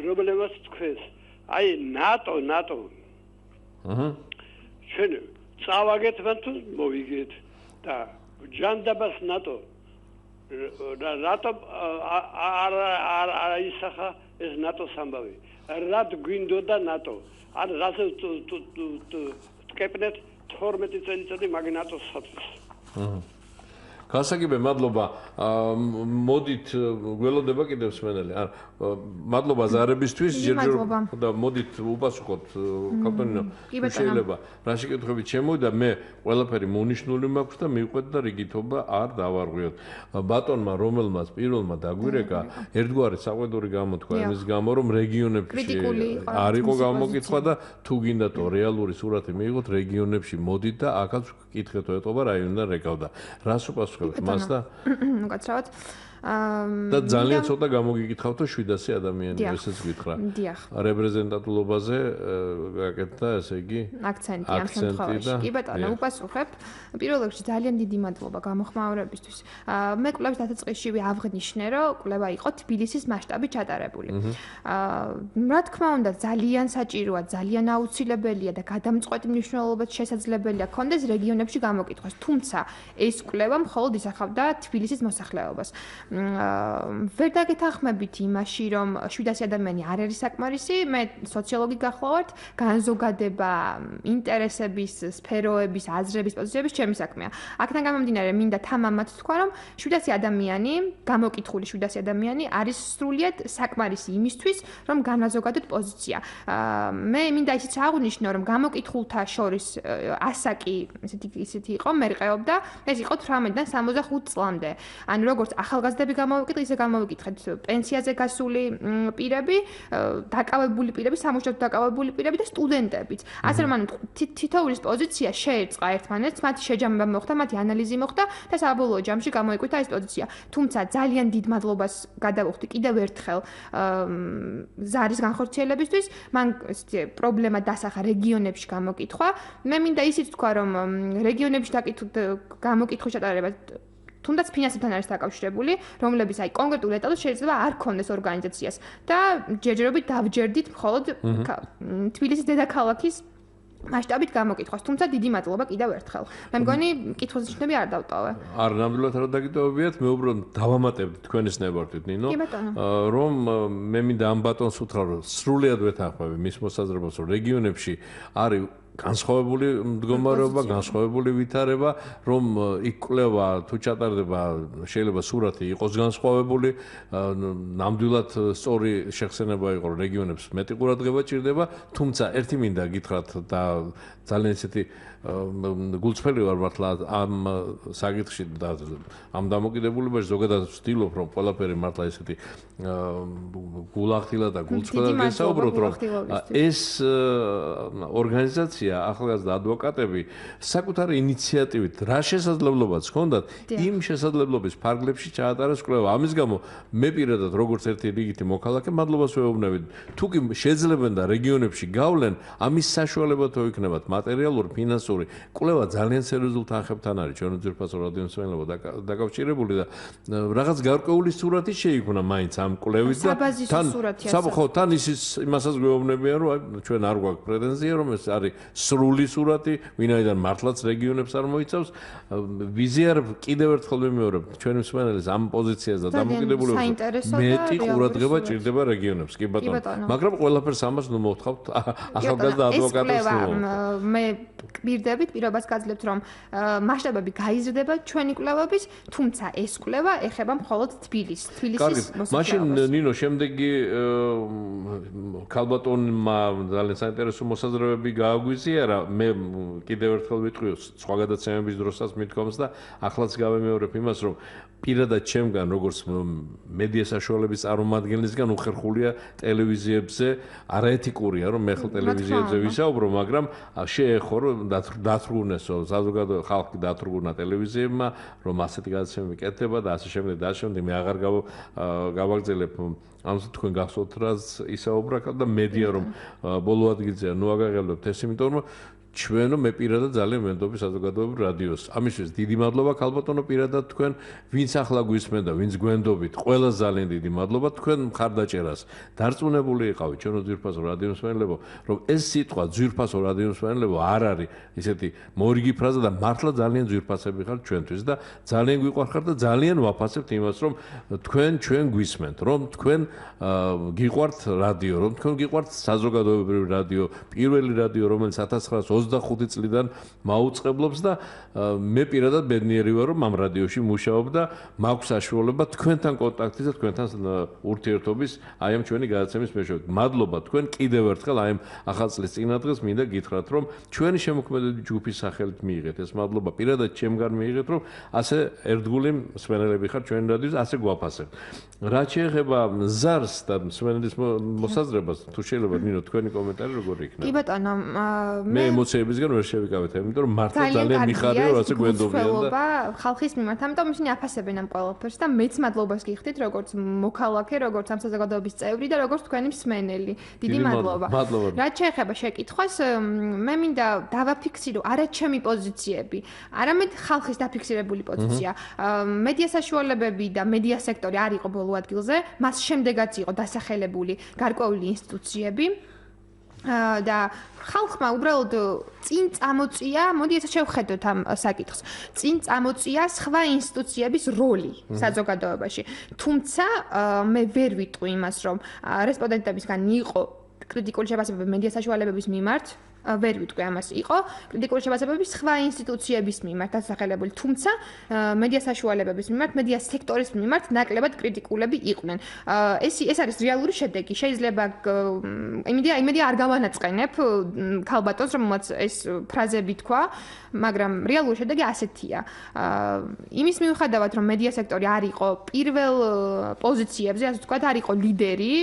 რომლებსაც თქვენს აი ნატო ჩვენ წავაგეთ მან თუ მოვიგეთ და ჯანდაბას ნატო რატომ არ ისახა ეს ნატოს ამბავი რად გვინდოდა ნატო ან რასაც ტკეპნეთ 12 წელიწადი მაგ ნატოსათვის
გასაგებია მადლობა მოდით გველოდება კიდევ სვენელი მადლობა ზარებისთვის ჯერჯერობით და მოდით უპასუხოთ კაპიტანინო შეიძლება რა შეკითხვებით შემოვიდა მე ყველაფერი მონიშნული მაქვს და მივყვეთ და რიგითობა არ დავარღვიოთ ბატონმა რომელმაც პირველმა დაგვირეკა ერთგვარი საყვედური გამოთქვა იმის გამო რომ რეგიონებში არ იყო გამოკითხვა და თუ გინდათ რეალური სურათი მიიღოთ რეგიონებში მოდით და აქაც კითხეთ ეტყობა რაიონიდან რეკავდა რას უპასუხებთ მას და
უკაცრავად
და ძალიან ცოტა გამოგიკითხავთ 700 ადამიანი ესეც გითხრა. რეპრეზენტატულობაზე გაკეთდა ესე იგი
აქცენტი ამ შემთხვევაში. კი ბატონო, უპასუხებ. პირველ რიგში ძალიან დიდი მადლობა გამოხმაურებისთვის. მე კვლევის დასაწყისშივე ავღნიშნე, რომ კვლევა იყო თბილისის მასშტაბით ჩატარებული. რა თქმა უნდა, ძალიან საჭიროა, ძალიან აუცილებელია და გადამწყვეტი მნიშვნელობით შესაძლებელია კონდეს რეგიონებში გამოკითხვას. თუმცა ეს კვლევა მხოლოდ ისახავდა თბილისის მოსახლეობას. ვერ დაგეთანხმებით იმაში, რომ 700 ადამიანი არ არის საკმარისი, მე სოციოლოგი გახლავართ, განზოგადება ინტერესების, სფეროების, აზრების, პოზიციების ჩემი საქმეა. აქედან გამომდინარე, მინდა თამამად თქვა, რომ 700 ადამიანი, გამოკითხული 700 ადამიანი არის სრულიად საკმარისი იმისთვის, რომ განაზოგადოთ პოზიცია. მე მინდა ისიც აღვნიშნო, რომ გამოკითხულთა შორის ასაკი, ისეთი იყო, მერყეობდა, ეს იყო 18-დან 65 წლამდე. ანუ როგორც ახალგაზრდები გამოვიკითხეთ, ისე გამოვიკითხეთ პენსიაზე გასული პირები, დაკავებული პირები, სამუშაოდ დაკავებული პირები და სტუდენტებიც. ასე რომ ანუ თითოეულის პოზიცია შეერწყა ერთმანეთს, მათი შეჯამება მოხდა, მათი ანალიზი მოხდა და საბოლოო ჯამში გამოიკვითა ეს პოზიცია. თუმცა ძალიან დიდ მადლობას გადავუხდი კიდევ ერთხელ ზარის განხორციელებისთვის, მან პრობლემა დასახა რეგიონებში გამოკითხვა. მე მინდა ისიც თქვა, რომ რეგიონებში გამოკითხვის ჩატარება თუნდაც ფინანსებთან არის დაკავშირებული, რომლებიც აი კონკრეტულ ეტაპზე შეიძლება არ ქონდეს ორგანიზაციას და ჯერჯერობით დავჯერდით მხოლოდ თბილისის დედაქალაქის მასშტაბით გამოკითხვას. თუმცა დიდი მადლობა კიდევ ერთხელ. მე მგონი კითხვის ნიშნები არ დავტოვე.
არ ნამდვილად არ დაგიტოვებიათ, მე უბრალოდ დავამატებდი თქვენის ნებართვით, ნინო, რომ მე მინდა ამ ბატონს უთხრა, რომ სრულიად ვეთანხმები მის მოსაზრებას, რომ რეგიონებში არის განსხვავებული მდგომარეობა, განსხვავებული ვითარება, რომ იქ კვლევა თუ ჩატარდება, შეიძლება სურათი იყოს განსხვავებული, ნამდვილად სწორი შეხსენება იყო, რომ რეგიონებს მეტი ყურადღება ჭირდება, თუმცა ერთი მინდა გითხრათ და ძალიან ისეთი გულწრფელი ვარ მართლა ამ საკითხში და ამ დამოკიდებულებაში ზოგადად ვცდილობ, რომ ყველაფერი მართლა ისეთი გულახდილა და გულწრფელად გესაუბროთ, რომ ეს ორგანიზაცია ახალგაზრდა ადვოკატები საკუთარი ინიციატივით რა შესაძლებლობაც ჰქონდათ იმ შესაძლებლობის ფარგლებში ჩაატარეს კვლევა. ამის გამო მე პირადად როგორც ერთი რიგითი მოქალაქე მადლობას ვეუბნებით. თუ კი შეძლებენ და რეგიონებში გავლენ, ამის საშუალება თუ იქნებათ მატერიალური, ფინანსური, კვლევა ძალიან სერიოზულ თანხებთან არის ჩვენ ძირფასო რადიომსმენელობა დაკავშირებული და რაღაც გარკვეული სურათი შეიქმნა მაინც ამ კვლევით და თან იმასაც გვეუბნებიან, რომ ჩვენ არ გვაქვს პრეტენზია, რომ ეს არის სრული სურათი, ვინაიდან მართლაც რეგიონებს არ მოიცავს. ვიზიარებ კიდევ ერთხელ ვიმეორებ ჩვენი მსმენელის ამ პოზიციას და დამოკიდებულებას მეტი ყურადღება ჭირდება რეგიონებს, კი ბატონო. მაგრამ ყველაფერს ამას ნუ მოვთხოვთ ახალგაზრდა ადვოკატებს.
მე გვირდებით, პირობას გაძლევთ, რომ მასშტაბები გაიზრდება ჩვენი კვლევების, თუმცა ეს კვლევა ეხება მხოლოდ თბილისის მოსახლეობას.
მაშინ ნინო, შემდეგი ქალბატონმა ძალიან საინტერესო მოსაზრებები გააგვიზიარა. მე კიდევ ერთხელ ვიტყვი სხვა გადაცემების დროსაც მithkoms და ახლაც გავემეორებ იმას, რომ პირადად ჩემგან როგორც მედია საშუალების წარმომადგენლისგან უხერხულია ტელევიზიებზე, არაეთიკურია რომ მე ხელ ტელევიზიებზე ვისაუბრო, მაგრამ შეეხო რომ დათრგუნესო საზოგადო ხალხი დათრგუნა ტელევიზიებმა, რომ ასეთი გადაცემები კეთდება და ასე შემდეგ და ასე შემდეგ. მე აღარ გავაგრძელებ ამას თქვენ გახსოვთ რაც ისაუბრა და მედია რომ ბოლო ადგილზეა, ნუ აგაღებლებთ ეს, იმიტომ რომ ჩვენო მე პირადად ძალიან ვენდობი საზოგადოებრივ რადიოს. ამისთვის დიდი მადლობა ქალბატონო პირადად თქვენ, ვინც ახლა გვისმენ და ვინც გვენდობით, ყველა ძალიან დიდი მადლობა თქვენ მხარდაჭერას. დარწმუნებული იყავით ჩვენო ძვირფასო რადიო მსმენელებო, რომ ეს სიტყვა ძვირფასო რადიო მსმენელებო არ არის ისეთი მორიგი ფრაზა და მართლა ძალიან ძვირფასები ხართ ჩვენთვის და ძალიან გვიყვარხართ და ძალიან ვაფასებთ იმას, რომ ჩვენ გვისმენთ, რომ თქვენ გიყვართ რადიო, რომ თქვენ გიყვართ საზოგადოებრივ რადიო, პირველი რადიო, რომელიც 1925 წლიდან მაუწყებლობს და მე პირადად ბედნიერი ვარ, რომ ამ რადიოში მუშაობ და მაქვს საშუალება თქვენთან კონტაქტის და თქვენთან ურთიერთობის აი ამ ჩვენი გადაცემის მეშვეობით. მადლობა თქვენ კიდევ ერთხელ აი ამ ახალ წლის წინადღეს მინდა გითხრათ, რომ ჩვენი შემოქმედების ჯგუფის სახელით მიიღეთ ეს მადლობა პირადად ჩემგან მიიღეთ, რომ ასე ერთგული მსმენელები ხართ ჩვენი რადიოს, ასე გვაფასებთ. რაც შეეხება ზარს და მსმენელის მოსაზრებას, თუ შეიძლება ნინო თქვენი კომენტარი როგორი იქნება?
კი ბატონო,
მე ემოციებისგან ვერ შევიკავეთ, იმიტომ რომ მართლა ძალიან მიხარია, რომ ასე გვენდობიან და
ხალხის მიმართ, ამიტომ ისინი აფასებენ ამ ყველაფერს და მეც მადლობას გიხდით, როგორც მოქალაქე, როგორც ამ საზოგადოების წევრი და როგორც თქვენი მსმენელი. დიდი მადლობა. რაც შეეხება შეკითხვას, მე მინდა დავაფიქსირო არა ჩემი პოზიციები, არამედ ხალხის დაფიქსირებული პოზიცია. მედია საშუალებები და მედია სექტორი არ იყო ბოლო ადგილზე, მას შემდეგაც იყო დასახელებული გარკვეული ინსტიტუციები. და ხალხმა უბრალოდ წინ წამოწია, მოდი ესე შევხედოთ ამ საკითხს. წინ წამოწია სხვა ინსტიტუციების როლი საზოგადოებაში. თუმცა მე ვერ ვიტყვი იმას, რომ რესპონდენტებისგან იყო კრიტიკული შეფასებები მედია საშუალებების მიმართ, ვერ ვიტყვი ამას, იყო კრიტიკული შეფასებები სხვა ინსტიტუციების მიმართ დასახელებული, თუმცა მედია საშუალებების მიმართ, მედია სექტორის მიმართ ნაკლებად კრიტიკულები იყვნენ. ეს არის რეალური შედეგი. შეიძლება იმედი არ გავანაწყენებ ქალბატონს, რომელმაც ეს ფრაზები თქვა, მაგრამ რეალური შედეგი ასეთია. იმის მიუხედავად, რომ მედია სექტორი არ იყო პირველ პოზიციებზე, ასე ვთქვათ, არ იყო ლიდერი,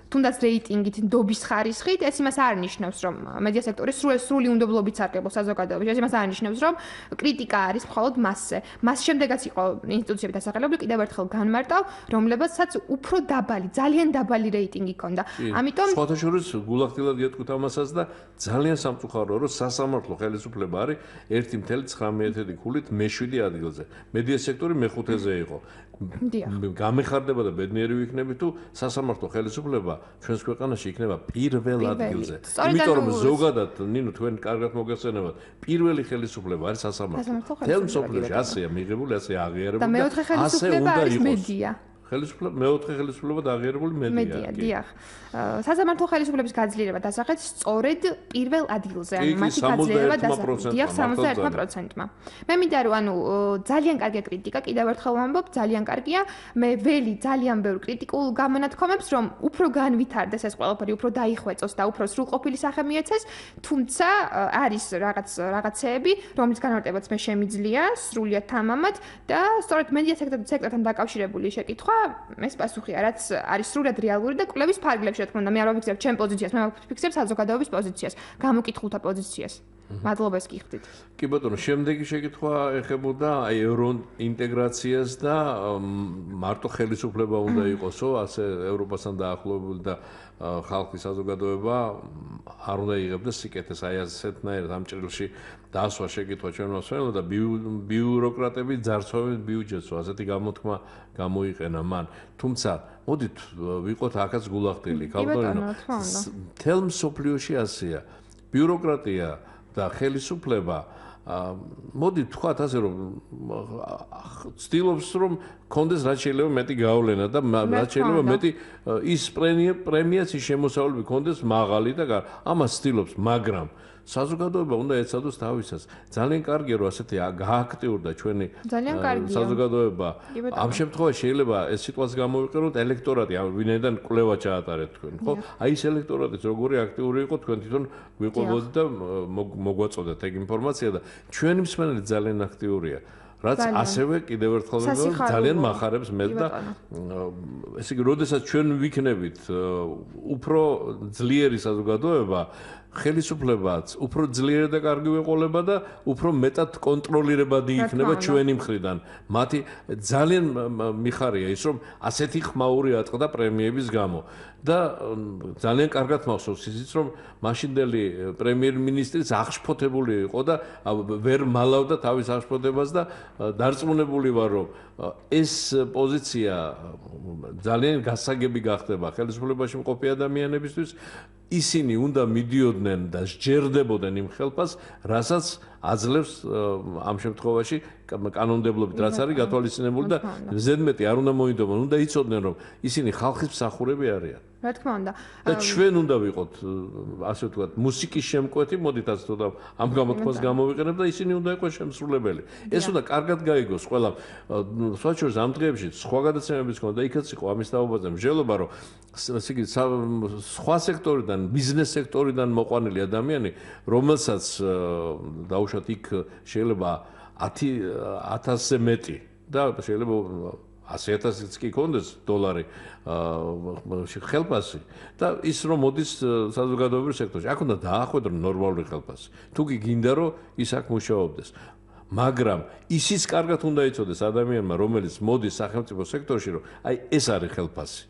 თუნდაც რეიტინგით, ნდობის ხარისხით, ეს იმას არ ნიშნავს, რომ მედია სექტორი სრული უნდობლობით სარგებლობს საზოგადოებაში. ეს იმას არ ნიშნავს, რომ კრიტიკა არის მხოლოდ მასზე. მას შემდეგაც იყო ინსტიტუციები დასახელებული, კიდევ ერთხელ განმარტავ, რომლებსაც უფრო დაბალი, ძალიან დაბალი რეიტინგი ჰქონდა. ამიტომ
სხვათა შორის გულახდილად გეტყვით ამასაც და ძალიან სამწუხაროა, რომ სასამართლო ხელისუფლება არის 1.19 ქულით მე-7 ადგილზე. მედია სექტორი მე-5-ზე იყო. გამეხარდება და ბედნიერი ვიქნები თუ სასამართლო ხელისუფლება ჩვენს ქვეყანაში იქნება პირველ ადგილზე. იმიტომ რომ ზოგადად ნინო თქვენ კარგად მოგეხსენებათ, პირველი ხელისუფლება არის სასამართლო. თელ მსოფლიოში ასეა მიღებული, ასე აღიარებული
და მეოთხე ხელისუფლება არის მედია.
მეოთხე ხელისუფლება და აღიარებული მედია.
დიახ. სასამართლო ხელისუფლების გაძლიერება დასახეთ სწორედ პირველ ადგილზე, ანუ მათი გაძლიერება დასახეთ 61%-მა. მე მინდა რომ ძალიან კარგია კრიტიკა, კიდევ ერთხელ ვამბობ, ძალიან კარგია. მე ველი ძალიან ბევრ კრიტიკულ გამონათქვამებს, რომ უფრო განვითარდეს ეს ყველაფერი, უფრო დაიხვეწოს და უფრო სრულყოფილი სახე მიეცეს, თუმცა არის რაღაცეები, რომლის განმარტებაც მე შემიძლია სრულიად თამამად და სწორედ მედია სექტორთან დაკავშირებული შეკითხვა ეს პასუხია, რაც არის სრულად რეალური და კვლევის ფარგლებში, რა თქმა უნდა, მე არ ვაფიქსებ ჩემ პოზიციას, მე ვაფიქსებ საზოგადოების პოზიციას, გამოკითხულთა პოზიციას. მადლობას გიხდით.
კი ბატონო, შემდეგი შეკითხვა ეხებოდა აი ევროინტეგრაციას და მარტო ხელისუფლება უნდა იყოსო, ასე ევროპასთან დაახლოებული და ხალხის საზოგადოება არ უნდა იღებდეს სიკეთეს, აი ასეთნაირად ამ ჭრილში დაასვა შეკითხვა ჩვენმა მსმენელმა და ბიუროკრატები ძარცვავენ ბიუჯეტს, ასეთი გამოთქმა გამოიყენა მან. თუმცა, მოდით ვიყოთ აქაც გულახდილი, ქალბატონო. თელ მსოფლიოში ასეა. ბიუროკრატია და ხელისუფლება მოდი თქვათ ასე რომ ცდილობს რომ კონდეს რაც შეიძლება მეტი გავლენა და რაც შეიძლება მეტი ის პრემიაციის შემოსავლები კონდეს მაღალი და ამას ცდილობს, მაგრამ
საზოგადოება უნდა ეცადოს თავისას. ძალიან კარგია რომ ასეთი გააქტიურდა ჩვენი საზოგადოება. ამ შემთხვევაში შეიძლება ეს სიტყვას გამოვიყენოთ ელექტორატი, ვინაიდან კვლევა ჩაატარეთ თქვენ, ხო? აი ეს ელექტორატიც როგორი აქტიური იყო, თქვენ თვითონ გვიყვებოდით და მოგვაწოდეთ ეგ ინფორმაცია და ჩვენი მსმენელი ძალიან აქტიურია. რაც ასევე კიდევ ერთხელ ძალიან מחარებს მე და ესე იგი, როდესაც ჩვენ ვიქნებით უფრო ძლიერი საზოგადოება, ხელისუფლებაც უფრო ძლიერი და კარგი ვეყოლება და უფრო მეტად კონტროლირებადი იქნება ჩვენი მხრიდან. მათი ძალიან მიხარია ის, რომ ასეთი ხმაური ატყდა პრემიების გამო. და ძალიან კარგად მახსოვს ისიც, რომ მაშინდელი პრემიერ-მინისტრიც აღშფოთებული იყო და ვერ მალავდა თავის აღშფოთებას და დარწმუნებული ვარ, რომ ეს პოზიცია ძალიან გასაგები გახდება ხელისუფლებაში მყოფი ადამიანებისთვის. ისინი უნდა მიდიოდნენ და სჯერდებოდნენ იმ ხელფას, რასაც აძლევს ამ შემთხვევაში კანონმდებლობით, რაც არის გათვალისწინებული და ზედმეტი არ უნდა მოინდომონ, უნდა იცოდნენ, რომ ისინი ხალხის მსახურები არიან.
რა თქმა უნდა.
და ჩვენ უნდა ვიყოთ, ასე ვთქვათ, მუსიკის შემკვეთი, მოდით ასე თუ და ამ გამოთქმას გამოვიყენებ და ისინი უნდა იყოს შემსრულებელი. ეს უნდა კარგად გაიგოს ყველა. სხვა შორის ამ დღეებში სხვა გადაცემების ქონდა და იქაც იყო ამის თაობაზე მსჯელობა, რომ ესე იგი სხვა სექტორიდან, ბიზნეს სექტორიდან მოყვანილი ადამიანი, რომელსაც დაუშვათ იქ შეიძლება 10,000-ზე მეტი და შეიძლება 100,000-იც კი კონდეს დოლარი ხელფასი და ის რომ მოდის საზოგადოებრივ სექტორში, აქ უნდა დაახვედრონ ნორმალური ხელფასი. თუ კი გინდა რომ ის აქ მუშაობდეს. მაგრამ ისიც კარგად უნდა იცოდეს ადამიანმა, რომელიც მოდის სახელმწიფო სექტორში, რომ აი ეს არის ხელფასი.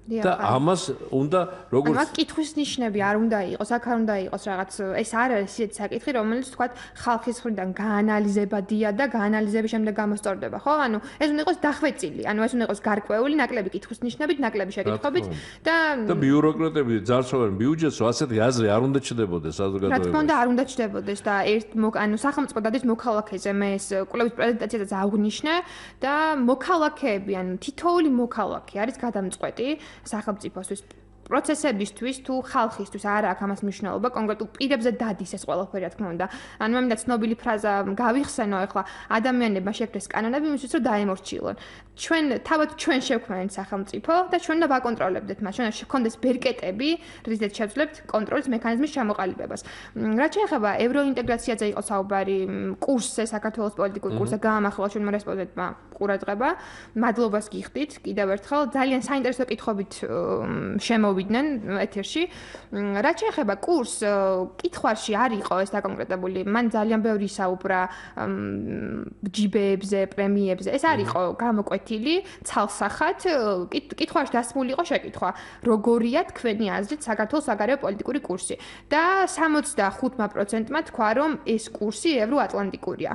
და ამას უნდა როგორც
მაგ კითხვის ნიშნები არ უნდა იყოს, აქ არ უნდა იყოს რაღაც ეს არ არის ისეთი საკითხი, რომელიც თქვა ხალხის მხრიდან გაანალიზებადია და გაანალიზების შემდეგ გამოსწორდება, ხო? ანუ ეს უნდა იყოს დახვეწილი, ანუ ეს უნდა იყოს გარკვეული, ნაკლები კითხვის ნიშნებით, ნაკლები შეკითხვებით და
ბიუროკრატები ძარცვავენ ბიუჯეტს, ასეთი აზრი არ უნდა ჩნდებოდეს საზოგადოებაში.
რა თქმა უნდა, არ უნდა ჩნდებოდეს და ანუ სახელმწიფო დადის მოქალაქეზე მე ეს კვლევის პრეზენტაციაზეც აღვნიშნე და მოქალაქეები, ანუ თითოეული მოქალაქე არის გადამწყვეტი სახელმწიფოსთვის პროცესებისთვის თუ ხალხისთვის არ აქვს ამას მნიშვნელობა კონკრეტულ პირებზე დადის ეს ყველაფერი რა თქმა უნდა. ანუ მე მინდა ცნობილი ფრაზა გავიხსენო ახლა ადამიანებმა შექმნეს კანონები იმისთვის რომ დაემორჩილონ. თავად ჩვენ შევქმნით სახელმწიფო და ჩვენ უნდა ვაკონტროლებდეთ მას. ჩვენ უნდა გქონდეს ბერკეტები, რითაც შევძლებთ კონტროლის მექანიზმის ჩამოყალიბებას. რაც შეეხება ევროინტეგრაციაზე იყო საუბარი კურსზე, საქართველოს პოლიტიკურ კურსზე გაამახვილა ჩვენმა რესპონდენტმა ყურადღება. მადლობას გიხდით კიდევ ერთხელ. ძალიან საინტერესო კითხვებით შემოვიდნენ ეთერში. რაც შეეხება კურსს, კითხვაში არ იყო ეს დაკონკრეტებული. მან ძალიან ბევრი საუბრა ჯიბეებზე, პრემიებზე. ეს არ იყო გამოკვეთილი ცალსახად. კითხვაში დასმული იყო შეკითხვა, როგორია თქვენი აზრით საქართველოს საგარეო პოლიტიკური კურსი? და 65%-მა თქვა, რომ ეს კურსი ევროატლანტიკურია.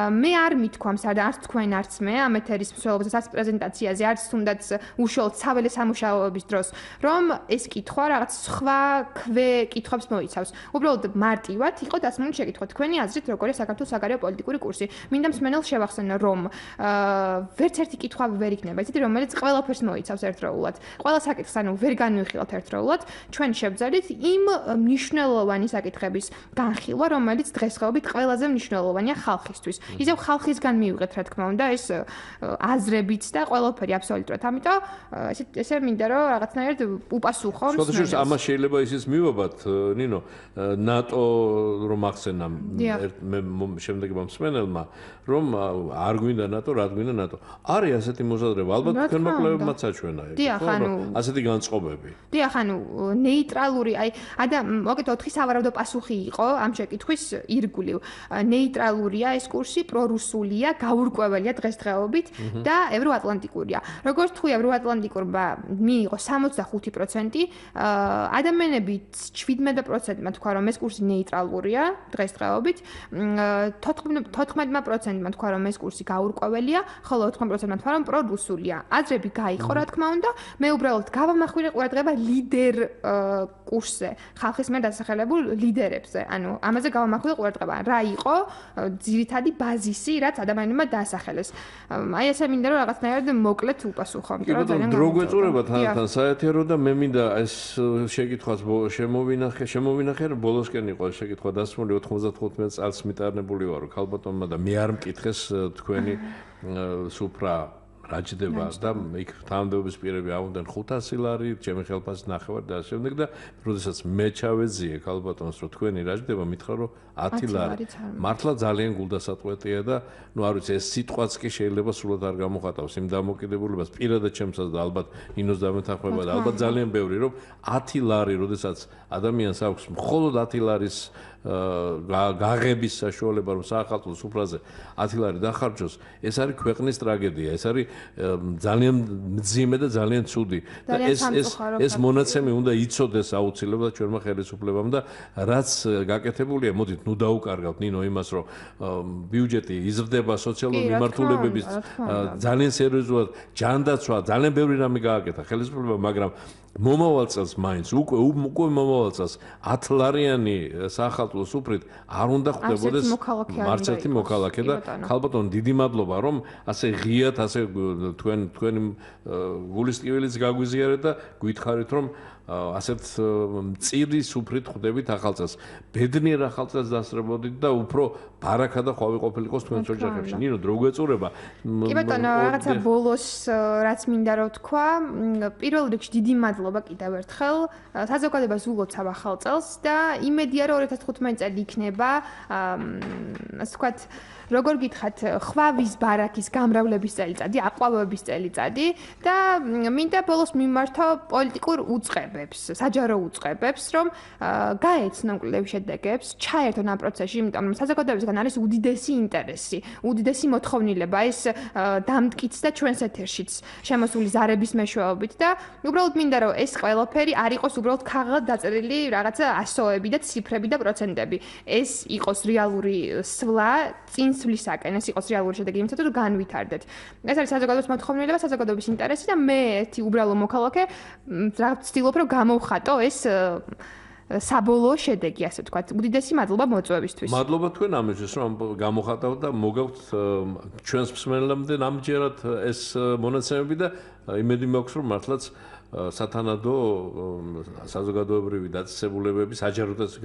მე არ მithქვამს, არც თქვენ, არც მე ამ ეთერის მსვლელობაზე, არც პრეზენტაციაზე, არც თუნდაც უშუალოდ საველე სამუშაოების დროს, რომ ეს კითხვა რაღაც სხვა კითხვებს მოიცავს. უბრალოდ მარტივად იყო დასმული შეკითხვა, თქვენი აზრით როგორია საქართველოს საგარეო პოლიტიკური კურსი? მინდა მსმენელს შევახსენო, რომ ვერც ერთი კითხვა ვერ იქნება, ისეთი რომელიც ყველაფერს მოიცავს ერთდროულად. ყველა საკითხს ანუ ვერ განვიხილავთ ერთდროულად, ჩვენ შევძალით იმ მნიშვნელოვანი საკითხების განხილვა, რომელიც დღესდღეობით ყველაზე მნიშვნელოვანია ხალხისთვის. ისევ ხალხისგან მივიღეთ, რა თქმა უნდა, ეს აზრებიც და ყველაფერი აბსოლუტურად. ამიტომ ესე მინდა რომ რაღაცნაირად უპასუხო.
შესაძლოა ამას შეიძლება ისიც მივაბათ, ნინო, ნატო რომ ახსენა მე შემდეგი მომსმენელმა, რომ არ გვინდა ნატო, რა გვინდა ნატო. არის ასეთი მოსაზრება, ალბათ თქვენმა კვლევებმაც საჩვენა ეს, ხო? ასეთი განწყობები.
დიახ, ანუ ნეიტრალური, აი, მოგეთ 4 სავარაუდო პასუხი იყო ამ შეკითხვის ირგვლივ. ნეიტრალურია ეს კურსი, პრორუსულია, გაურკვეველია დღესდღეობით და ევროატლანტიკურია. როგორც თუ ევროატლანტიკურმა მიიღო 65%, ადამიანები 17%-მა თქვა, რომ ეს კურსი ნეიტრალურია დღესდღეობით, 14%-მა თქვა, რომ ეს კურსი გაურკვეველია, ხოლო 80%-მა თქვა, რომ პრორუსულია. აზრები გაიყო, რა თქმა უნდა, მე უბრალოდ გავამახვილე ყურადღება ლიდერ კურსზე, ხალხის მიერ დასახელებულ ლიდერებზე. ანუ ამაზე გავამახვილე ყურადღება. რა იყო ძირითადი ბაზისი, რაც ადამიანებმა დაასახელეს. აი ესე მინდა რომ რაღაცნაირად მოკლედ უპასუხო,
იმიტომ რომ დრო გვეწურება თან საეთერო და მე
მინდა ეს შეკითხვას შემოვინახე, რომ ბოლოსკენ იყო შეკითხვა დასმული 95 წელს მიტარნებული ვარო ქალბატონმა და მე არ მკითხეს თქვენი სუფრა რაჭდება და იქ თანამდებობის პირები აუნდენ 500 ლარი, ჩემი ხელფასი ნახევარი და ასე შემდეგ და როდესაც მე ჩავეძიე ქალბატონს რომ თქვენი რაჭდება, მითხრა რომ 10 ლარი. მართლა ძალიან გულდასაწყვეტია და ნუ არ ვიცი ეს სიტყვაც კი შეიძლება სულად არ გამოხატავს იმ დამოკიდებულებას პირადად ჩემსაც და ალბათ ინოს დამეთანხმება და ალბათ ძალიან ბევრი რომ 10 ლარი, როდესაც ადამიანს აქვს მხოლოდ 10 ლარის გაღების საშუალება რომ საახალწლო სუფრაზე 10 ლარი დახარჯოს, ეს არის ქვეყნის ტრაგედია, ეს არის ძალიან მძიმე და ძალიან ცუდი და ეს მონაცემი უნდა იცოდეს აუცილებლად ჩვენმა ხელისუფლებამ და რაც გაკეთებულია, მოდით ნუ დაუკარგავთ ნინო იმას რომ ბიუჯეტი იზრდება სოციალური მიმართულებების ძალიან სერიოზულად ჯანდაცვა, ძალიან ბევრი რამე გააკეთა ხელისუფლებამ, მაგრამ მომავალ წელს მაინც უკვე მომავალ წელს 10 ლარიანი საახალწლო სუფრით არ უნდა ხვდებოდეს მარც ერთი მოქალაქე და ქალბატონ დიდი მადლობა რომ ასე ღიად ასე თქვენი გულის ტკივილიც გაგვიზიარეთ და გითხარით რომ ასეთ მწირი სუფრით ხვდებით ახალწელს. ბედნიერ ახალწელს დასწრებოდით და უფრო ბარაკა და ხვავი ყოფილიყოს თქვენს ოჯახებში. ნინო დრო გვეწურება.
კი ბატონო, რაღაცა ბოლოს რაც მინდა რომ თქვა, პირველ რიგში დიდი მადლობა კიდევ ერთხელ საზოგადოებას ულოცავ ახალწელს და იმედია რომ 2015 წელი იქნება ასე ვთქვათ როგორ გითხათ, ხვავის ბარაკის გამრავლების წელიწადი, აყვავების წელიწადი და მინდა ბოლოს მიმართო პოლიტიკურ უწყებებს, საჯარო უწყებებს, რომ გაეცნონ კვლევის შედეგებს, ჩაერთონ ამ პროცესში, იმიტომ რომ საზოგადოებისგან არის უდიდესი ინტერესი, უდიდესი მოთხოვნილება ეს დამტკიცდა ჩვენს ეთერშიც შემოსული ზარების მეშვეობით და უბრალოდ მინდა რომ ეს ყველაფერი არ იყოს უბრალოდ ქაღალდ დაწერილი რაღაცა ასოები და ციფრები და პროცენტები. ეს იყოს რეალური სვლა წინსვლისაკენ, ეს იყოს რეალური შედეგი იმისათვის რომ განვითარდეთ. ეს არის საზოგადოების მოთხოვნილება, საზოგადოების ინტერესი და მე ერთი უბრალო მოქალაქე რაღაც ვცდილობ რომ გამოვხატო ეს საბოლოო შედეგი, ასე ვთქვათ. უდიდესი მადლობა მოწვევისთვის.
მადლობა თქვენ ამისთვის რომ გამოხატავთ და მოგაქვთ ჩვენს მსმენელამდე ნამჯერად ეს მონაცემები და იმედი მაქვს რომ მართლაც სათანადო საზოგადოებრივი დაწესებულებები საჯაროდაც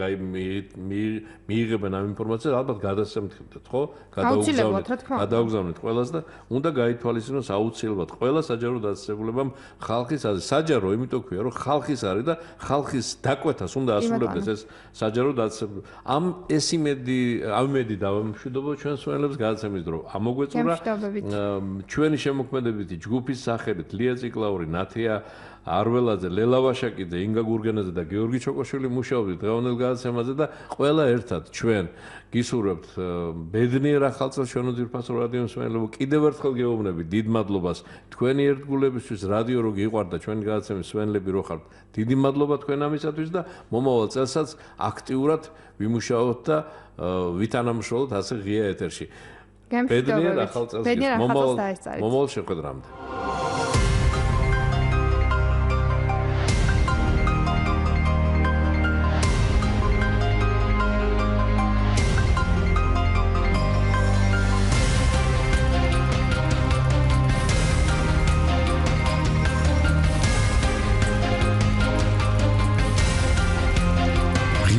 მიიღებენ ამ ინფორმაციას, ალბათ გადასცემთ, ხო? გადაუგზავნეთ ყველას და უნდა გაითვალისწინოს აუცილებლად ყველა საჯარო დაწესებულებამ ხალხის აზრი. საჯარო, იმიტომ ქვია, რომ ხალხის არის და ხალხის დაკვეთას უნდა ასრულებდეს ეს საჯარო დაწესებულება. ეს იმედი დავამშვიდობო ჩვენს მსმენელებს გადაცემის დრო. ამოგვეწურა ჩვენი შემოქმედებითი ჯგუფის სახელით ლია ციკლაური, ნათია არველაძე, ლელა ვაშაკიძე, ინგა გურგენაძე და გიორგი ჩოკოშვილი მუშაობდით დღევანდელ გადაცემაზე და ყველა ერთად ჩვენ გისურვებთ ბედნიერ ახალწელს ჩვენო ძვირფასო რადიო მსმენელებო. კიდევ ერთხელ გეუბნები დიდ მადლობას თქვენი ერთგულებისთვის, რადიო რო გიყვარდა ჩვენი გადაცემის მსმენელები რო ხართ. დიდი მადლობა თქვენ ამისათვის და მომავალ წელსაც აქტიურად ვიმუშაოთ და ვითანამშრომლოთ ასე ღია ეთერში. ბედნიერ ახალწელს მომავალ შეხვედრამდე.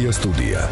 Студия.